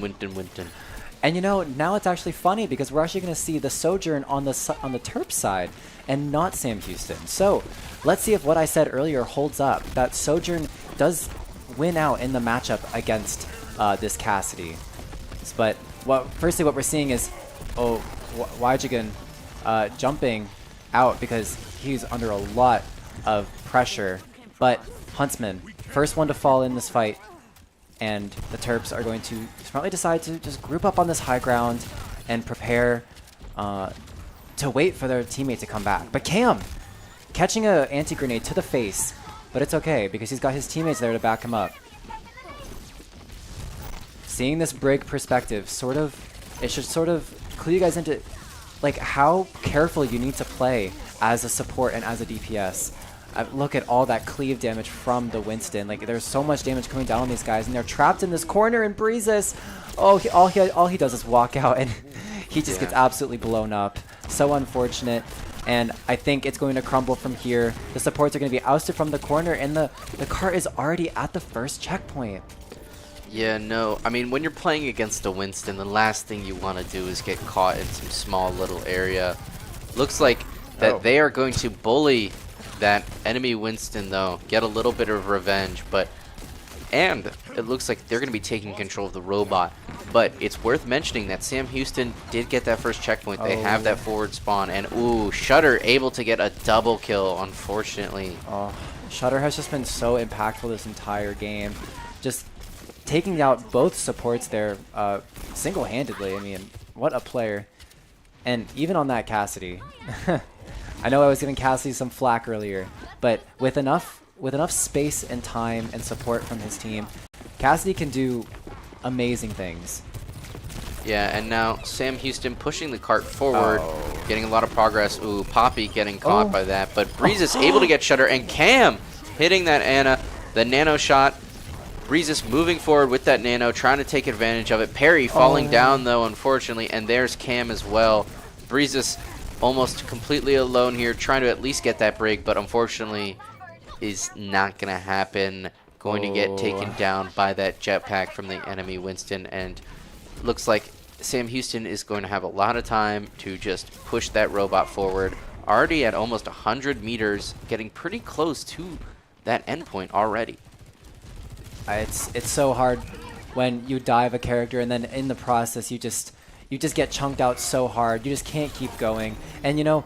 Winston. And now it's actually funny because we're actually going to see the Sojourn on the Terp side and not Sam Houston. So let's see if what I said earlier holds up. That Sojourn does win out in the matchup against this Cassidy. But firstly what we're seeing is Wyjigan jumping out because he's under a lot of pressure. But Huntsman, first one to fall in this fight. And the Terps are going to smartly decide to just group up on this high ground and prepare to wait for their teammate to come back. But Cam catching an anti-grenade to the face, but it's okay because he's got his teammates there to back him up. Seeing this Brig perspective, it should sort of clue you guys into like how careful you need to play as a support and as a DPS. Look at all that cleave damage from the Winston. Like, there's so much damage coming down on these guys, and they're trapped in this corner, and Breezes, all he does is walk out, and he just gets absolutely blown up. So unfortunate, and I think it's going to crumble from here. The supports are going to be ousted from the corner, and the car is already at the first checkpoint. Yeah, no. I mean, when you're playing against a Winston, the last thing you want to do is get caught in some small little area. Looks like that they are going to bully that enemy Winston, though, get a little bit of revenge, and it looks like they're going to be taking control of the robot. But it's worth mentioning that Sam Houston did get that first checkpoint. They have that forward spawn, and Shutter able to get a double kill, unfortunately. Shutter has just been so impactful this entire game, just taking out both supports there single-handedly. I mean, what a player. And even on that Cassidy, I know I was giving Cassidy some flack earlier, but with enough space and time and support from his team, Cassidy can do amazing things. Yeah, and now Sam Houston pushing the cart forward, getting a lot of progress. Poppy getting caught by that, but Breeze is able to get Shutter, and Cam hitting that Ana, the nano shot. Breezes moving forward with that nano, trying to take advantage of it. Perry falling down, though, unfortunately, and there's Cam as well. Breezes almost completely alone here, trying to at least get that break, but unfortunately is not going to happen. Going to get taken down by that jetpack from the enemy Winston, and looks like Sam Houston is going to have a lot of time to just push that robot forward. Already at almost 100 meters, getting pretty close to that endpoint already. It's so hard when you dive a character and then in the process you just get chunked out so hard. You just can't keep going. And you know,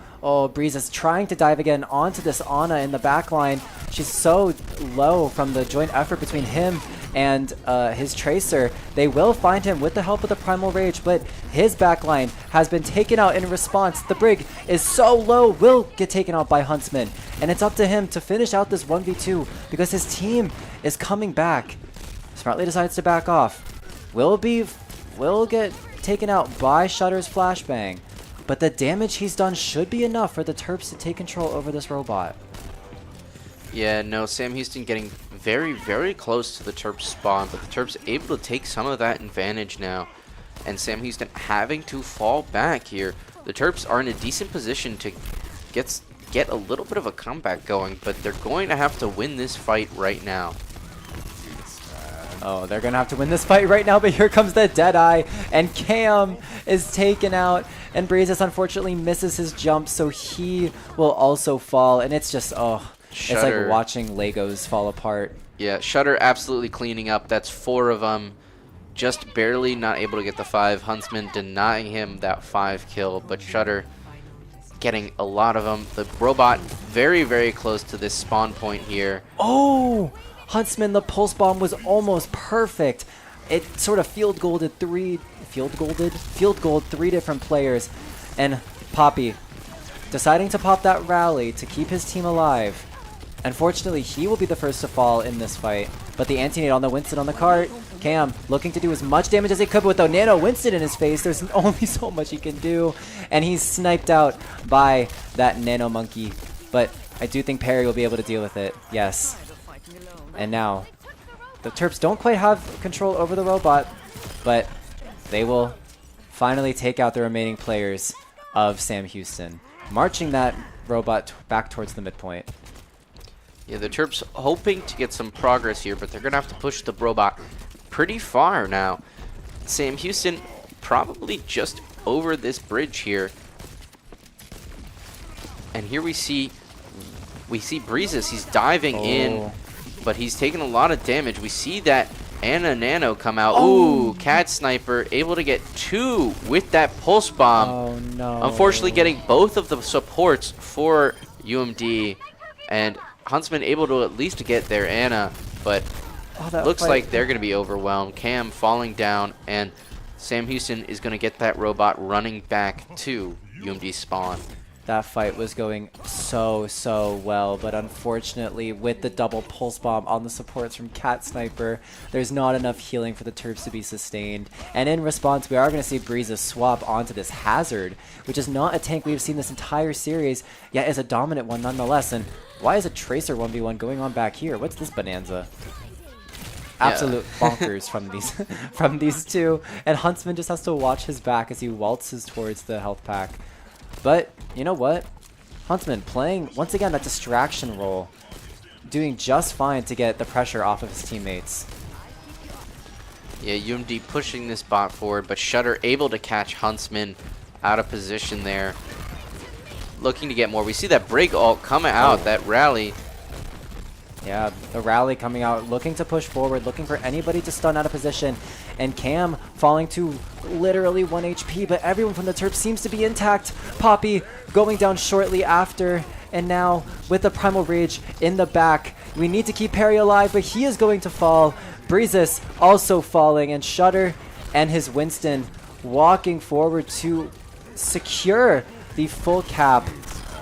Breeze is trying to dive again onto this Ana in the back line. She's so low from the joint effort between him and his Tracer. They will find him with the help of the Primal Rage, but his backline has been taken out in response. The Brig is so low, will get taken out by Huntsman. And it's up to him to finish out this 1v2 because his team is coming back. Smartly decides to back off. Will get taken out by Shutter's flashbang, but the damage he's done should be enough for the Terps to take control over this robot. Yeah, no, Sam Houston getting very, very close to the Terps spawn, but the Terps able to take some of that advantage now. And Sam Houston having to fall back here. The Terps are in a decent position to get a little bit of a comeback going, but they're going to have to win this fight right now. Oh, they're going to have to win this fight right now, but here comes the Deadeye, and Cam is taken out, and Brazos unfortunately misses his jump, so he will also fall, and it's just, it's like watching Legos fall apart. Yeah, Shutter absolutely cleaning up. That's 4 of them. Just barely not able to get the 5. Huntsman denying him that 5 kill, but Shutter getting a lot of them. The robot very, very close to this spawn point here. Oh! Huntsman, the pulse bomb was almost perfect. It sort of field goaled 3 different players. And Poppy deciding to pop that rally to keep his team alive. Unfortunately, he will be the first to fall in this fight. But the anti-nade on the Winston on the cart. Cam looking to do as much damage as he could, but with the Nano Winston in his face, there's only so much he can do. And he's sniped out by that Nano Monkey. But I do think Perry will be able to deal with it. Yes. And now, the Terps don't quite have control over the robot, but they will finally take out the remaining players of Sam Houston, marching that robot back towards the midpoint. Yeah, the Terps hoping to get some progress here, but they're going to have to push the robot pretty far now. Sam Houston probably just over this bridge here. And here we see Breezes. He's diving in. But he's taking a lot of damage. We see that Ana Nano come out. Ooh, Cat Sniper able to get 2 with that pulse bomb. Oh no. Unfortunately getting both of the supports for UMD. And Huntsman able to at least get their Ana. But looks like they're going to be overwhelmed. Cam falling down. And Sam Houston is going to get that robot running back to UMD spawn. That fight was going so well, but unfortunately with the double pulse bomb on the supports from Cat Sniper, there's not enough healing for the Terps to be sustained. And in response, we are going to see Breeza swap onto this Hazard, which is not a tank we've seen this entire series, yet is a dominant one nonetheless. And why is a Tracer 1v1 going on back here? What's this bonanza? Absolute bonkers from these two. And Huntsman just has to watch his back as he waltzes towards the health pack. But you know what? Huntsman playing, once again, that distraction role. Doing just fine to get the pressure off of his teammates. Yeah, UMD pushing this bot forward, but Shutter able to catch Huntsman out of position there. Looking to get more. We see that Brig ult coming out, that rally. Yeah, the rally coming out, looking to push forward, looking for anybody to stun out of position. And Cam falling to literally 1 HP, but everyone from the Terps seems to be intact. Poppy going down shortly after. And now, with the Primal Rage in the back, we need to keep Perry alive, but he is going to fall. Breezes also falling, and Shutter and his Winston walking forward to secure the full cap.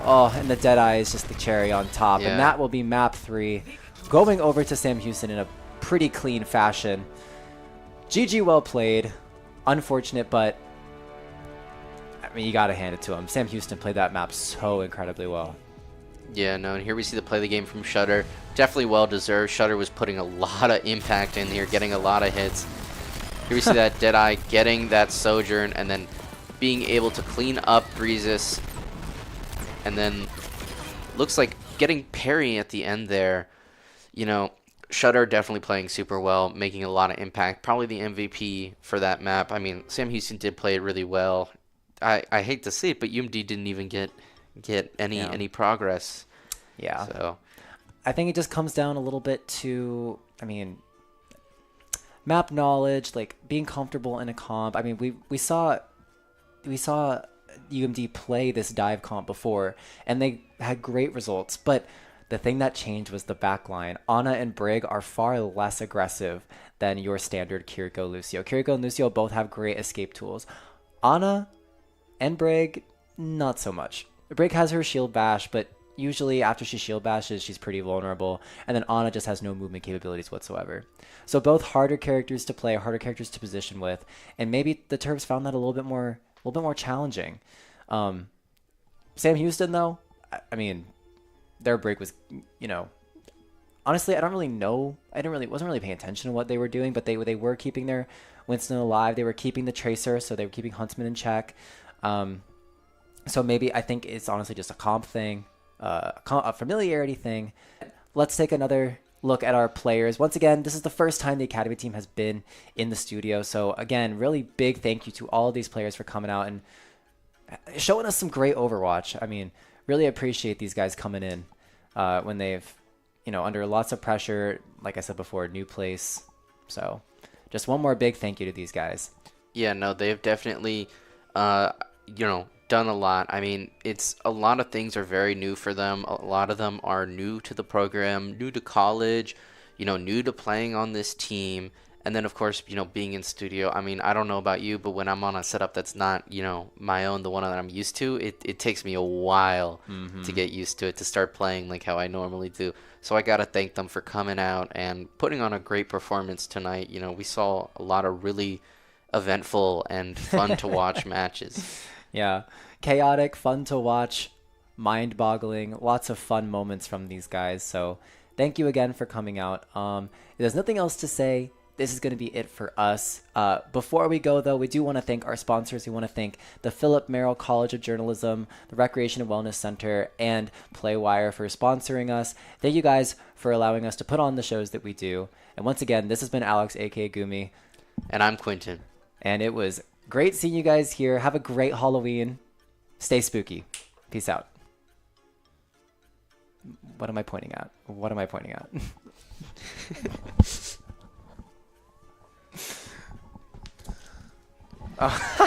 Oh, and the Deadeye is just the cherry on top. Yeah. And that will be map 3, going over to Sam Houston in a pretty clean fashion. GG, well played. Unfortunate, but I mean, you gotta hand it to him. Sam Houston played that map so incredibly well. Yeah, no, and here we see the play of the game from Shutter. Definitely well deserved. Shutter was putting a lot of impact in here, getting a lot of hits. Here we see that Deadeye getting that Sojourn and then being able to clean up Breezes. And then looks like getting Perry at the end there. You know, Shutter definitely playing super well, making a lot of impact. Probably the MVP for that map. I mean, Sam Houston did play it really well. I hate to say it, but UMD didn't even get any progress. Yeah. So I think it just comes down a little bit to, I mean, map knowledge, like being comfortable in a comp. I mean, we saw UMD play this dive comp before, and they had great results. But the thing that changed was the backline. Ana and Brig are far less aggressive than your standard Kiriko Lucio. Kiriko and Lucio both have great escape tools. Ana and Brig, not so much. Brig has her shield bash, but usually after she shield bashes, she's pretty vulnerable. And then Ana just has no movement capabilities whatsoever. So both harder characters to play, harder characters to position with, and maybe the Terps found that a little bit more challenging. Sam Houston, though, I mean, their break was, honestly, I don't really know. Wasn't really paying attention to what they were doing, but they were keeping their Winston alive. They were keeping the Tracer, so they were keeping Huntsman in check. So maybe I think it's honestly just a comp thing, a familiarity thing. Let's take another look at our players. Once again, this is the first time the Academy team has been in the studio. So again, really big thank you to all of these players for coming out and showing us some great Overwatch. I mean, really appreciate these guys coming in when they've, under lots of pressure, like I said before, new place. So just one more big thank you to these guys. Yeah, no, they've definitely, done a lot. I mean, it's a lot of things are very new for them. A lot of them are new to the program, new to college, new to playing on this team. And then, of course, being in studio. I mean, I don't know about you, but when I'm on a setup that's not, my own, the one that I'm used to, it takes me a while to get used to it, to start playing like how I normally do. So I got to thank them for coming out and putting on a great performance tonight. We saw a lot of really eventful and fun to watch matches. Yeah. Chaotic, fun to watch, mind-boggling, lots of fun moments from these guys. So thank you again for coming out. If there's nothing else to say, this is going to be it for us. Before we go, though, we do want to thank our sponsors. We want to thank the Philip Merrill College of Journalism, the Recreation and Wellness Center, and Playwire for sponsoring us. Thank you guys for allowing us to put on the shows that we do. And once again, this has been Alex, a.k.a. Gumi. And I'm Quentin. And it was great seeing you guys here. Have a great Halloween. Stay spooky. Peace out. What am I pointing at? What am I pointing at? Oh.